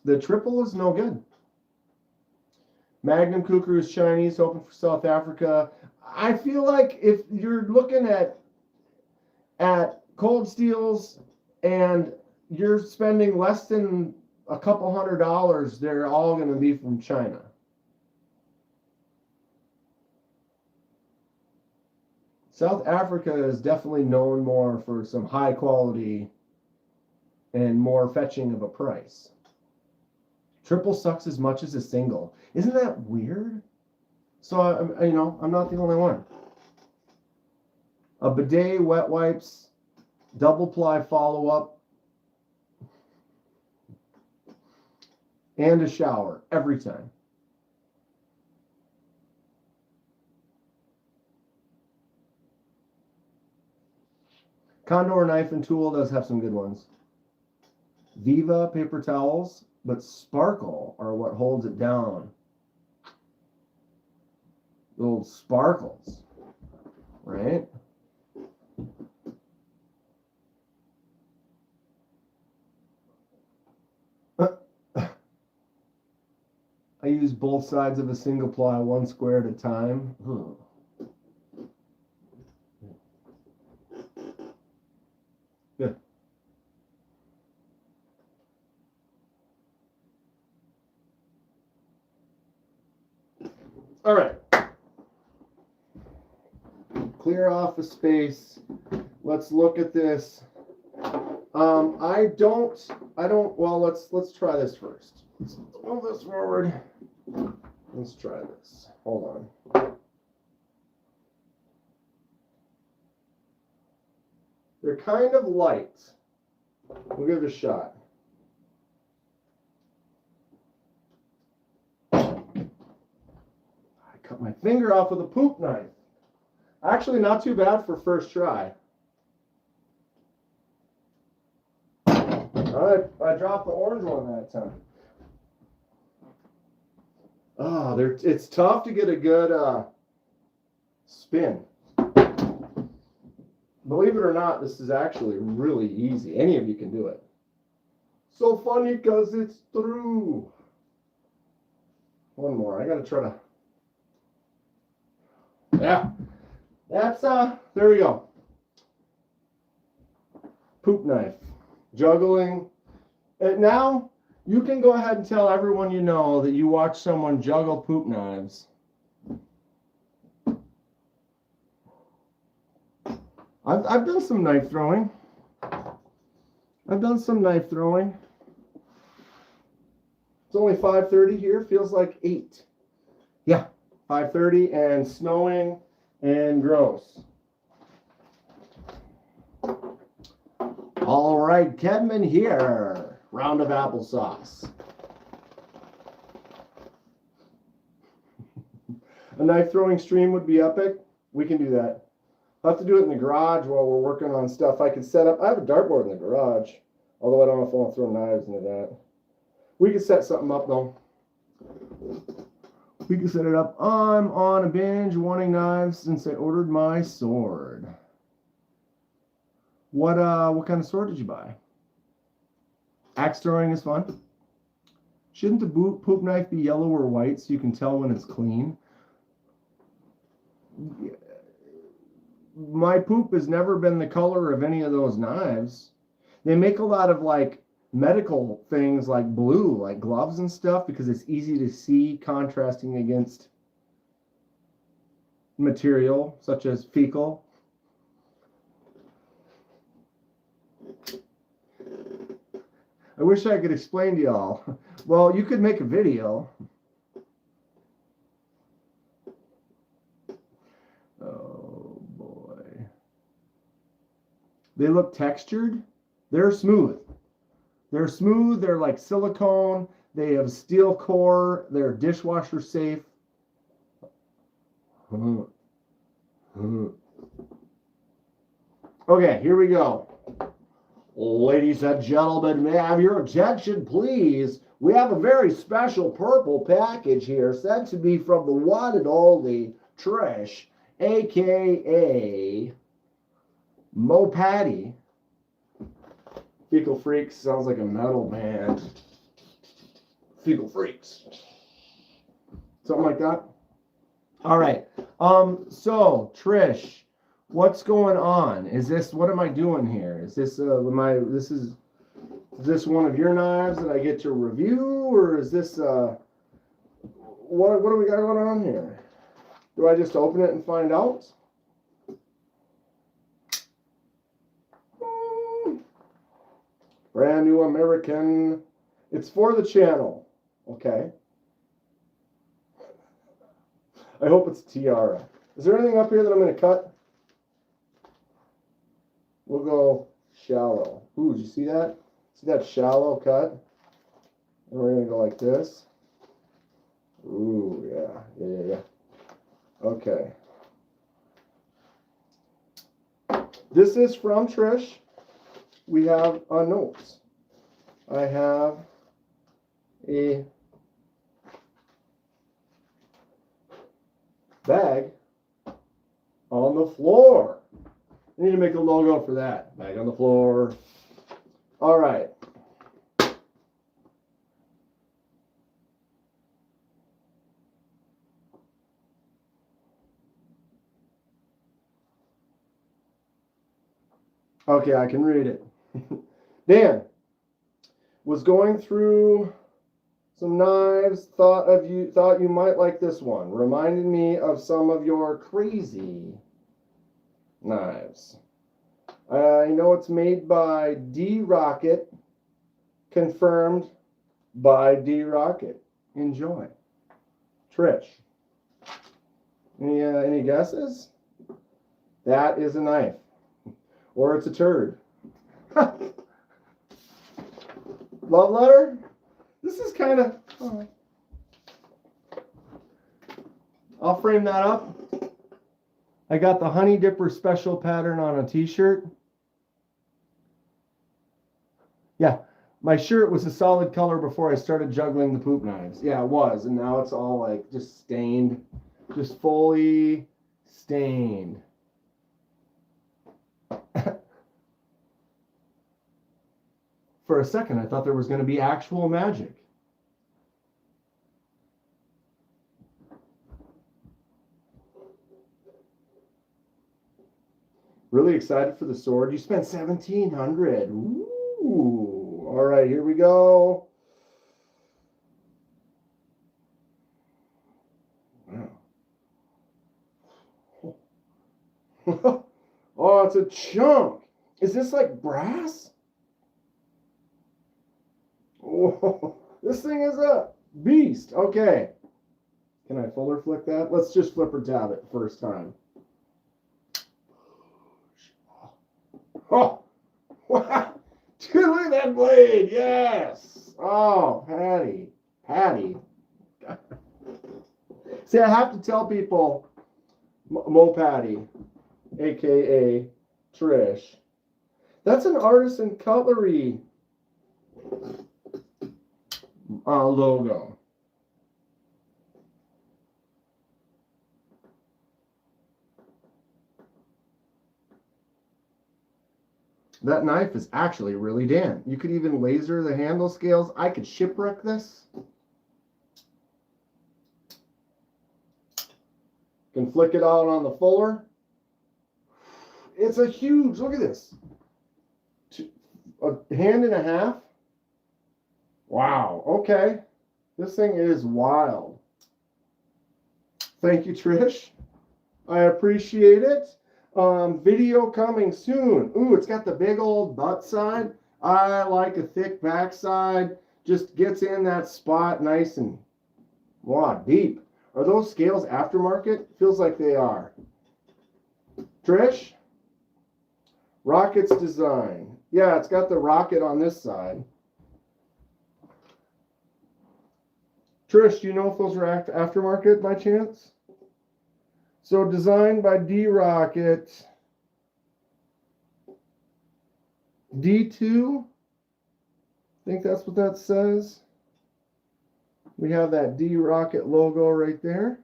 the triple is no good. Magnum Kukri is Chinese, hoping for South Africa. I feel like if you're looking at cold steels and you're spending less than a couple $100, they're all going to be from China. South Africa is definitely known more for some high quality and more fetching of a price. Triple sucks as much as a single. Isn't that weird? So, I'm not the only one. A bidet, wet wipes, double ply follow-up, and a shower every time. Condor knife and tool does have some good ones. Viva paper towels, but Sparkle are what holds it down. The old sparkles, right? I use both sides of a single ply, one square at a time. Good. All right. Clear off a space. Let's look at this. Well, let's try this first. Let's move this forward. Let's try this. Hold on. They're kind of light. We'll give it a shot. I cut my finger off with a poop knife. Actually, not too bad for first try. I dropped the orange one that time. Oh, it's tough to get a good spin. Believe it or not, this is actually really easy. Any of you can do it. So funny because it's through. One more. I gotta try to. Yeah. That's there we go. Poop knife. Juggling. And now you can go ahead and tell everyone you know that you watch someone juggle poop knives. I've done some knife throwing. It's only 5:30 here. Feels like 8. Yeah, 5:30 and snowing and gross. All right, Kenman here. Round of applesauce. A knife throwing stream would be epic. We can do that. I'll have to do it in the garage while we're working on stuff. I could set up. I have a dartboard in the garage, although I don't know if I want to throw knives into that. We could set something up though. We can set it up. I'm on a binge wanting knives since I ordered my sword. What kind of sword did you buy? Axe throwing is fun. Shouldn't the poop knife be yellow or white so you can tell when it's clean? My poop has never been the color of any of those knives. They make a lot of like medical things like blue, like gloves and stuff, because it's easy to see contrasting against material such as fecal. I wish I could explain to y'all. Well, you could make a video. Oh boy. They look textured. They're smooth. They're smooth. They're like silicone. They have steel core. They're dishwasher safe. Okay, here we go. Ladies and gentlemen, may I have your attention, please? We have a very special purple package here sent to me from the one and only Trish, a.k.a. Mo Patty. Fecal Freaks sounds like a metal band. Fecal Freaks. Something like that. All right. So, Trish, what's going on? Is this, what am I doing here? Is this, is this one of your knives that I get to review, or is this, what do we got going on here? Do I just open it and find out? Brand new American. It's for the channel. Okay. I hope it's tiara. Is there anything up here that I'm going to cut? We'll go Shallow. Ooh, did you see that? See that shallow cut? And we're going to go like this. Ooh, yeah. Okay. This is from Trish. We have notes. I have a bag on the floor. I need to make a logo for that. Bag on the floor. All right. Okay, I can read it. Dan was going through some knives, thought you might like this one. Reminded me of some of your crazy knives. I know it's made by D Rocket, confirmed by D Rocket. Enjoy. Trish. Any guesses? That is a knife. Or it's a turd. Love letter? This is kind of... Oh. I'll frame that up. I got the Honey Dipper special pattern on a t-shirt. Yeah, my shirt was a solid color before I started juggling the poop knives. Yeah, it was. And now it's all like just stained. Just fully stained. For a second, I thought there was going to be actual magic. Really excited for the sword. You spent $1,700. Ooh. All right, here we go. Wow. Oh, it's a chunk. Is this like brass? Whoa, this thing is a beast. Okay. Can I fuller flick that? Let's just flipper tab it first time. Oh, wow. Dude, look at that blade. Yes. Oh, Patty. See, I have to tell people, Mo Patty, a.k.a. Trish, that's an Artisan Cutlery logo. That knife is actually really Dan. You could even laser the handle scales. I could shipwreck this. Can flick it out on the fuller. It's a huge, look at this. A hand and a half. Wow, okay. This thing is wild. Thank you, Trish. I appreciate it. Video coming soon. Ooh, it's got the big old butt side. I like a thick back side. Just gets in that spot nice and wow, deep. Are those scales aftermarket? Feels like they are. Trish? Rocket's design. Yeah, it's got the rocket on this side. Trish, do you know if those are aftermarket by chance? So designed by D Rocket. D2. I think that's what that says. We have that D Rocket logo right there.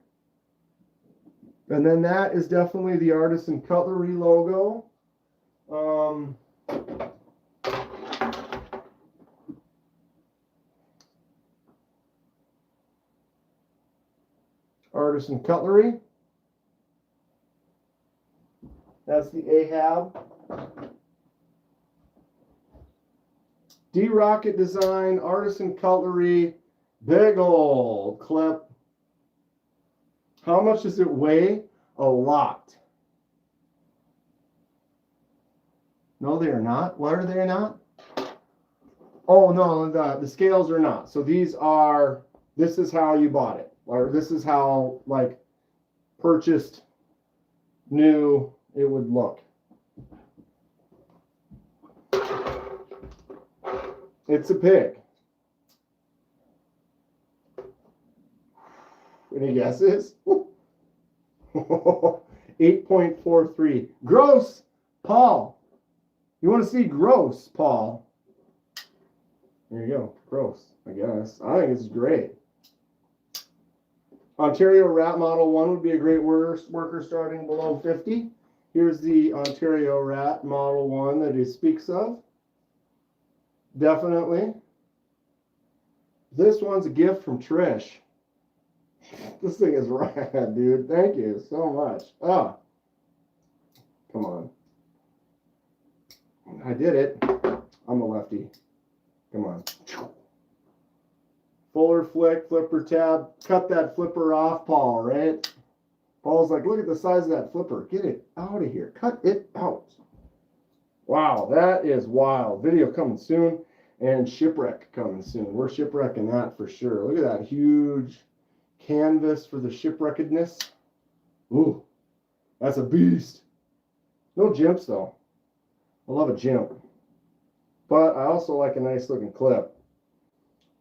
And then that is definitely the Artisan Cutlery logo. Artisan Cutlery. That's the Ahab. D Rocket design, Artisan Cutlery, big old clip. How much does it weigh? A lot. No, they are not. What are they not? Oh, no, the scales are not. So these are, this is how you bought it. Or this is how, like, purchased new it would look. It's a pig. Any guesses? 8.43. Gross, Paul. You want to see gross, Paul? There you go. Gross, I guess. I think it's great. Ontario Rat Model 1 would be a great worker starting below 50. Here's the Ontario Rat Model 1 that he speaks of. Definitely. This one's a gift from Trish. This thing is rad, dude. Thank you so much. Ah, come on. I did it. I'm a lefty. Come on. Fuller flick, flipper tab. Cut that flipper off, Paul, right? Paul's like, look at the size of that flipper. Get it out of here. Cut it out. Wow, that is wild. Video coming soon. And shipwreck coming soon. We're shipwrecking that for sure. Look at that huge canvas for the shipwreckedness. Ooh, that's a beast. No jimps though. I love a jimp. But I also like a nice looking clip.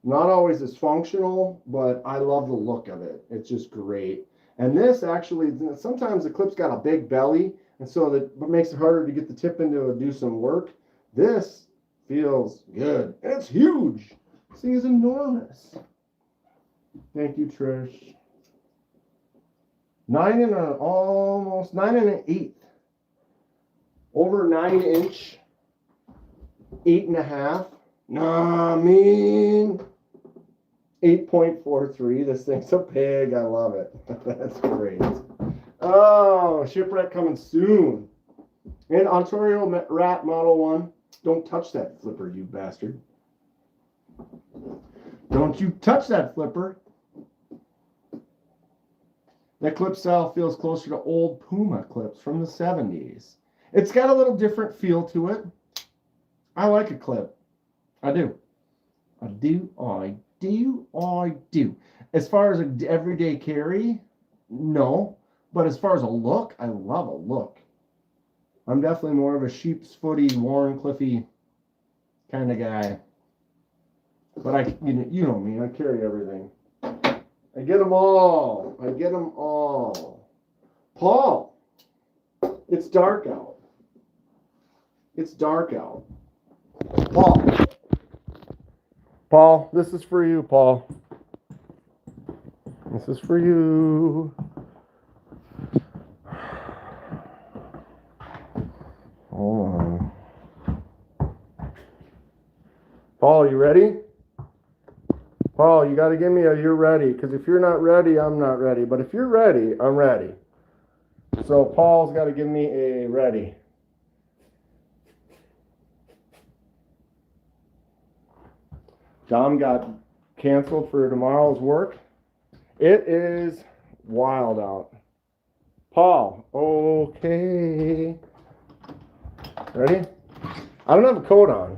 Not always as functional, but I love the look of it. It's just great. And this actually, sometimes the clip's got a big belly, and so that makes it harder to get the tip into to do some work. This feels good. And it's huge. This thing is enormous. Thank you, Trish. 9 and almost 9 1/8. Over 9-inch. 8.5. Nah, mean. 8.43. This thing's a pig. I love it. That's great. Oh, shipwreck coming soon. And Ontario Rat Model 1. Don't touch that flipper, you bastard. Don't you touch that flipper. That clip style feels closer to old Puma clips from the 70s. It's got a little different feel to it. I like a clip. I do. I do. As far as an everyday carry, no. But as far as a look, I love a look. I'm definitely more of a sheep's footy, Warren Cliffy kind of guy. But you know me, I carry everything. I get them all. I get them all. Paul, it's dark out. It's dark out. Paul, this is for you, Paul. This is for you. Hold on. Paul, you ready? Paul, you got to give me a you're ready, because if you're not ready, I'm not ready. But if you're ready, I'm ready. So Paul's got to give me a ready. John got canceled for tomorrow's work. It is wild out. Paul, okay. Ready? I don't have a coat on.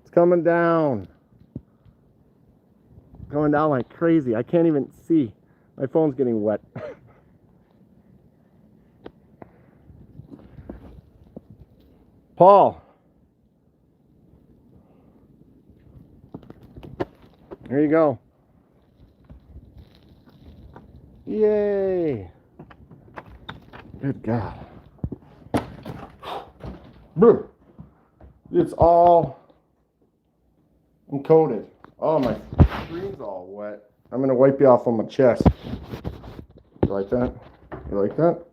It's coming down. Going down like crazy. I can't even see. My phone's getting wet. Paul. There you go. Yay. Good God. It's all encoded. Oh, my screen's all wet. I'm going to wipe you off on my chest. You like that? You like that?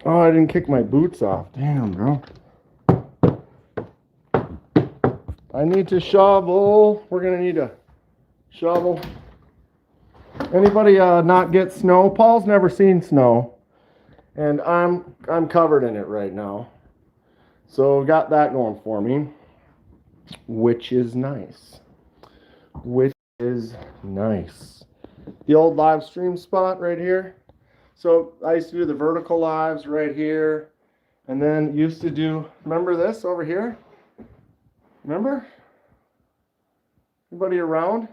Oh, I didn't kick my boots off. Damn, bro. I need to shovel. We're going to need a shovel. Anybody not get snow? Paul's never seen snow. And I'm covered in it right now. So got that going for me. Which is nice. The old live stream spot right here. So I used to do the vertical lives right here. And then used to do, remember this over here? Remember? Anybody around?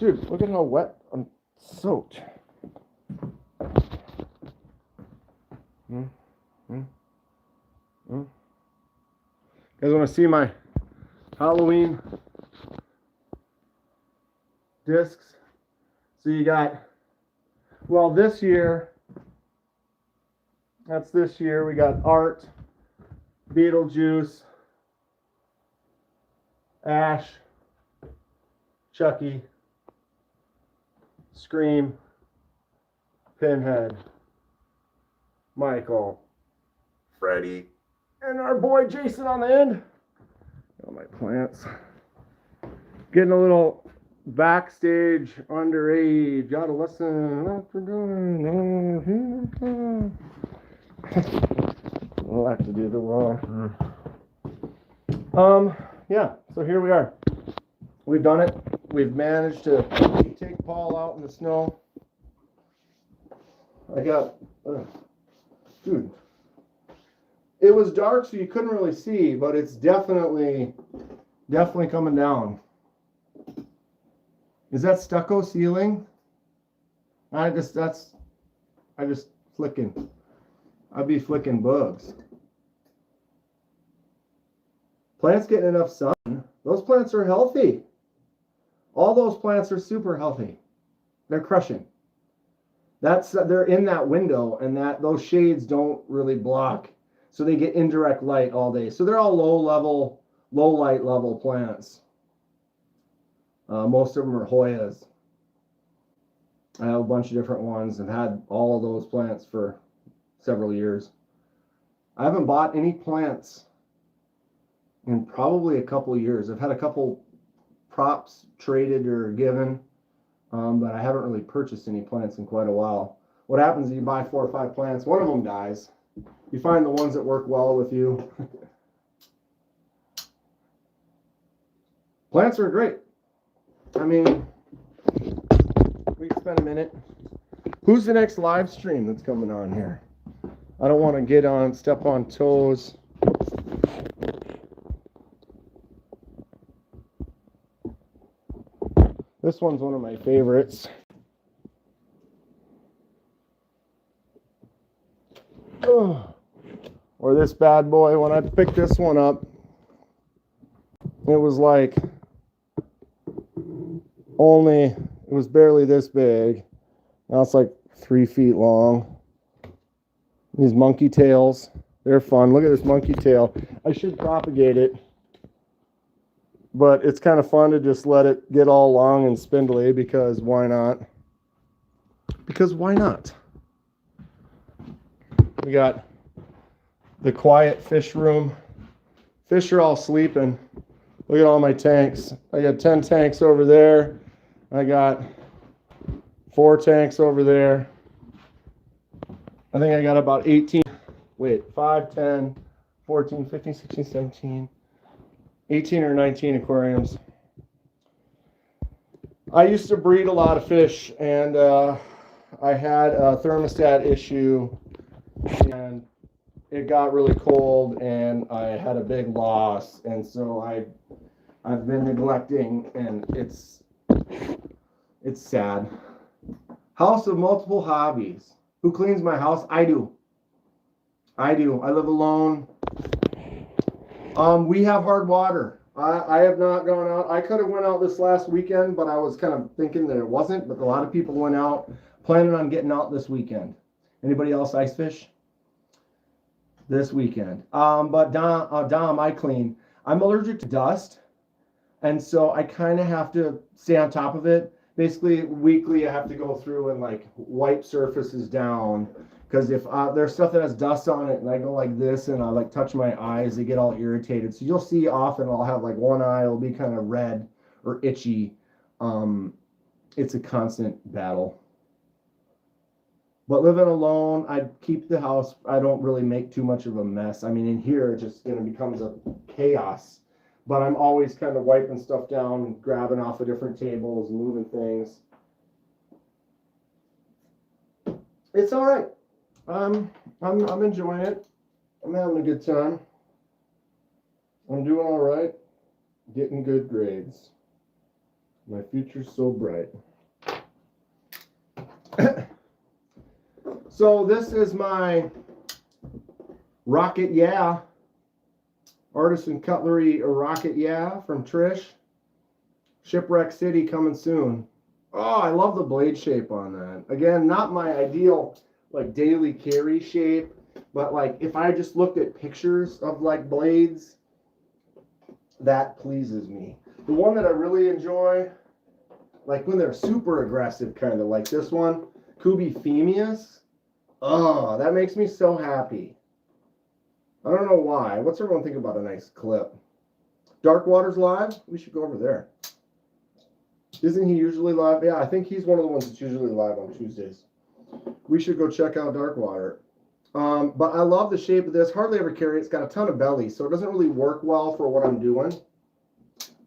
Dude, look at how wet I'm soaked. You guys want to see my Halloween discs? So you got, well, this year, that's this year, we got Art, Beetlejuice, Ash, Chucky, Scream, Pinhead, Michael, Freddy, and our boy Jason on the end. Oh, my plants. Getting a little backstage underage. Gotta listen what we're doing. We'll have to do the one. Yeah, so here we are. We've done it. We've managed to take Paul out in the snow. I got, dude, it was dark so you couldn't really see, but it's definitely coming down. Is that stucco ceiling? I just flicking. I'd be flicking bugs. Plants getting enough sun. Those plants are healthy. All those plants are super healthy. They're crushing. They're in that window, and those shades don't really block, so they get indirect light all day. So they're all low light level plants. Most of them are Hoyas. I have a bunch of different ones. I've had all of those plants for several years. I haven't bought any plants in probably a couple of years. I've had a couple props traded or given, but I haven't really purchased any plants in quite a while. What happens is you buy 4 or 5 plants, one of them dies. You find the ones that work well with you. Plants are great. I mean, we can spend a minute. Who's the next live stream that's coming on here? I don't want to step on toes. This one's one of my favorites. Oh, or this bad boy, when I picked this one up, it was like it was barely this big. Now it's like 3 feet long. These monkey tails, they're fun. Look at this monkey tail. I should propagate it, but it's kind of fun to just let it get all long and spindly, because why not? Because why not? We got the quiet fish room. Fish are all sleeping. Look at all my tanks. I got 10 tanks over there. I got 4 tanks over there. I think I got about 5, 10, 14, 15, 16, 17, 18 or 19 aquariums. I used to breed a lot of fish, and I had a thermostat issue, and it got really cold, and I had a big loss, and so I've been neglecting, and it's sad. House of multiple hobbies. Who cleans my house? I do. I live alone. We have hard water. I have not gone out. I could have went out this last weekend, but I was kind of thinking that it wasn't. But a lot of people went out, planning on getting out this weekend. Anybody else ice fish? This weekend. But Dom, I clean. I'm allergic to dust, and so I kind of have to stay on top of it. Basically, weekly, I have to go through and like wipe surfaces down, because if there's stuff that has dust on it, and I go like this, and I like touch my eyes, they get all irritated. So you'll see often I'll have like one eye will be kind of red or itchy. It's a constant battle. But living alone, I keep the house. I don't really make too much of a mess. I mean, in here, it just becomes a chaos. But I'm always kind of wiping stuff down and grabbing off of different tables, moving things. It's all right. I'm enjoying it. I'm having a good time. I'm doing all right. Getting good grades. My future's so bright. So this is my Rocket Yeah Artisan Cutlery Rocket Yeah from Trish. Shipwreck City coming soon. Oh, I love the blade shape on that. Again, not my ideal like daily carry shape, but like if I just looked at pictures of like blades, that pleases me. The one that I really enjoy, like when they're super aggressive, kind of like this one, Cubiphemius. Oh, that makes me so happy. I don't know why. What's everyone think about a nice clip? Dark Waters live? We should go over there. Isn't he usually live? Yeah, I think he's one of the ones that's usually live on Tuesdays. We should go check out Darkwater. But I love the shape of this. Hardly ever carry it. It's got a ton of belly, so it doesn't really work well for what I'm doing.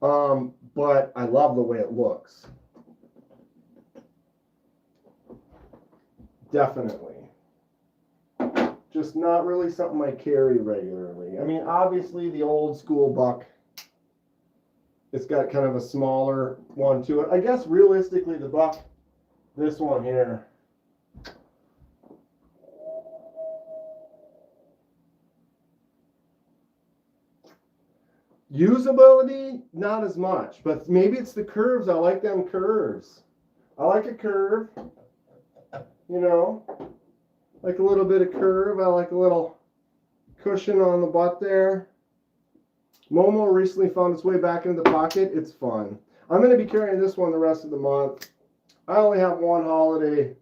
But I love the way it looks. Definitely. Just not really something I carry regularly. I mean, obviously the old school buck, it's got kind of a smaller one to it. I guess realistically the buck, this one here, usability, not as much, but maybe it's the curves. I like them curves. I like a curve, you know, like a little bit of curve. I like a little cushion on the butt there. Momo recently found its way back into the pocket. It's fun. I'm going to be carrying this one the rest of the month. I only have one holiday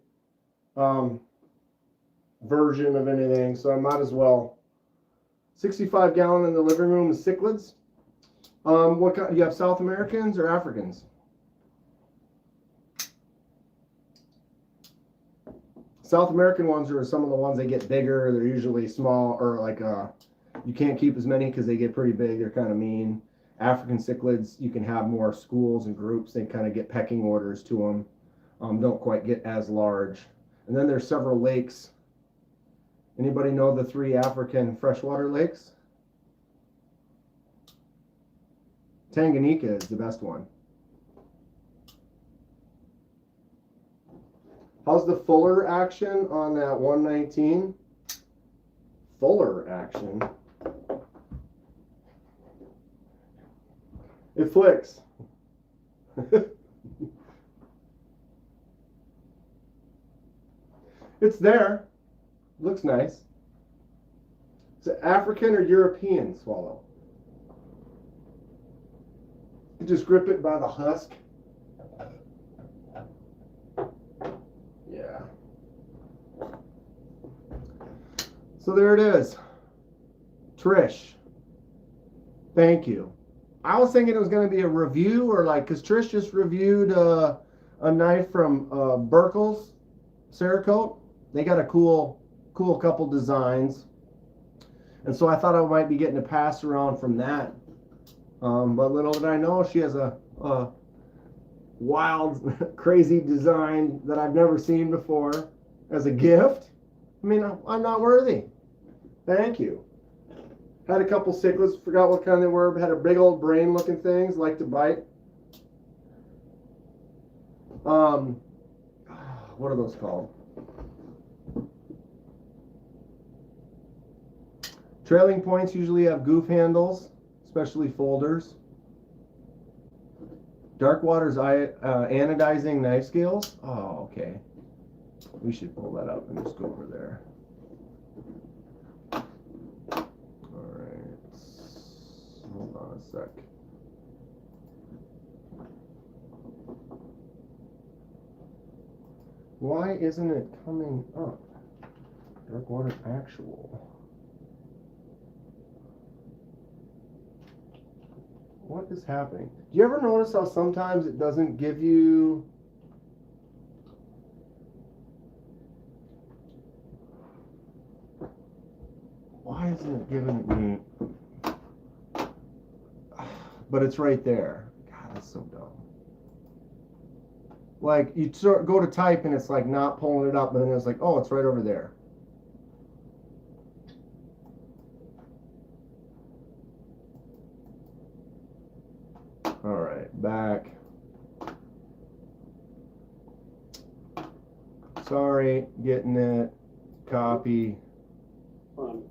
version of anything, so I might as well. 65 gallon in the living room is cichlids. What kind? You have South Americans or Africans? South American ones are some of the ones that get bigger. They're usually small, or like you can't keep as many because they get pretty big. They're kind of mean. African cichlids, you can have more schools and groups. They kind of get pecking orders to them. Don't quite get as large. And then there's several lakes. Anybody know the 3 African freshwater lakes? Tanganyika is the best one. How's the fuller action on that 119? Fuller action. It flicks. It's there. Looks nice. Is it African or European swallow? You just grip it by the husk. Yeah. So there it is. Trish. Thank you. I was thinking it was going to be a review, or like, because Trish just reviewed a knife from Burkle's Cerakote. They got a cool couple designs. And so I thought I might be getting a pass around from that. But little did I know, she has a wild, crazy design that I've never seen before as a gift. I mean, I'm not worthy. Thank you. Had a couple cichlids, forgot what kind they were, had a big old brain looking things, like to bite. What are those called? Trailing points usually have goof handles, especially folders. Darkwater's anodizing knife scales. Oh, okay. We should pull that up and just go over there. Alright. Hold on a sec. Why isn't it coming up? Darkwater actual. What is happening? Do you ever notice how sometimes it doesn't give you... Why isn't it giving it me? But it's right there. God, that's so dumb. Like, you go to type and it's like not pulling it up, and then it's like, oh, it's right over there. All right, back. Sorry, getting it. Copy. From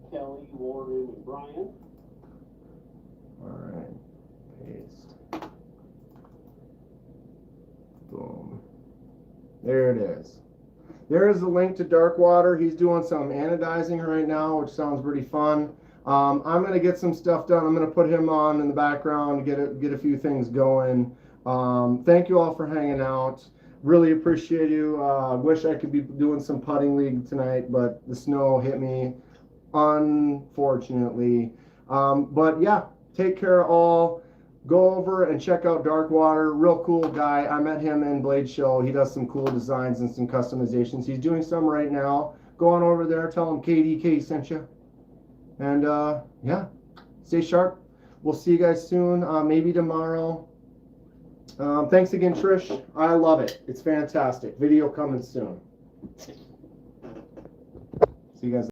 Kelly, Warren, and Brian. Alright. Paste. Boom. There it is. There is the link to Darkwater. He's doing some anodizing right now, which sounds pretty fun. I'm going to get some stuff done. I'm going to put him on in the background to get a few things going. Thank you all for hanging out. Really appreciate you. Wish I could be doing some putting league tonight, but the snow hit me, unfortunately. But yeah, take care all. Go over and check out Darkwater. Real cool guy. I met him in Blade Show. He does some cool designs and some customizations. He's doing some right now. Go on over there. Tell him KDK sent you. And yeah, stay sharp. We'll see you guys soon. Maybe tomorrow. Thanks again, Trish. I love it. It's fantastic. Video coming soon. See you guys.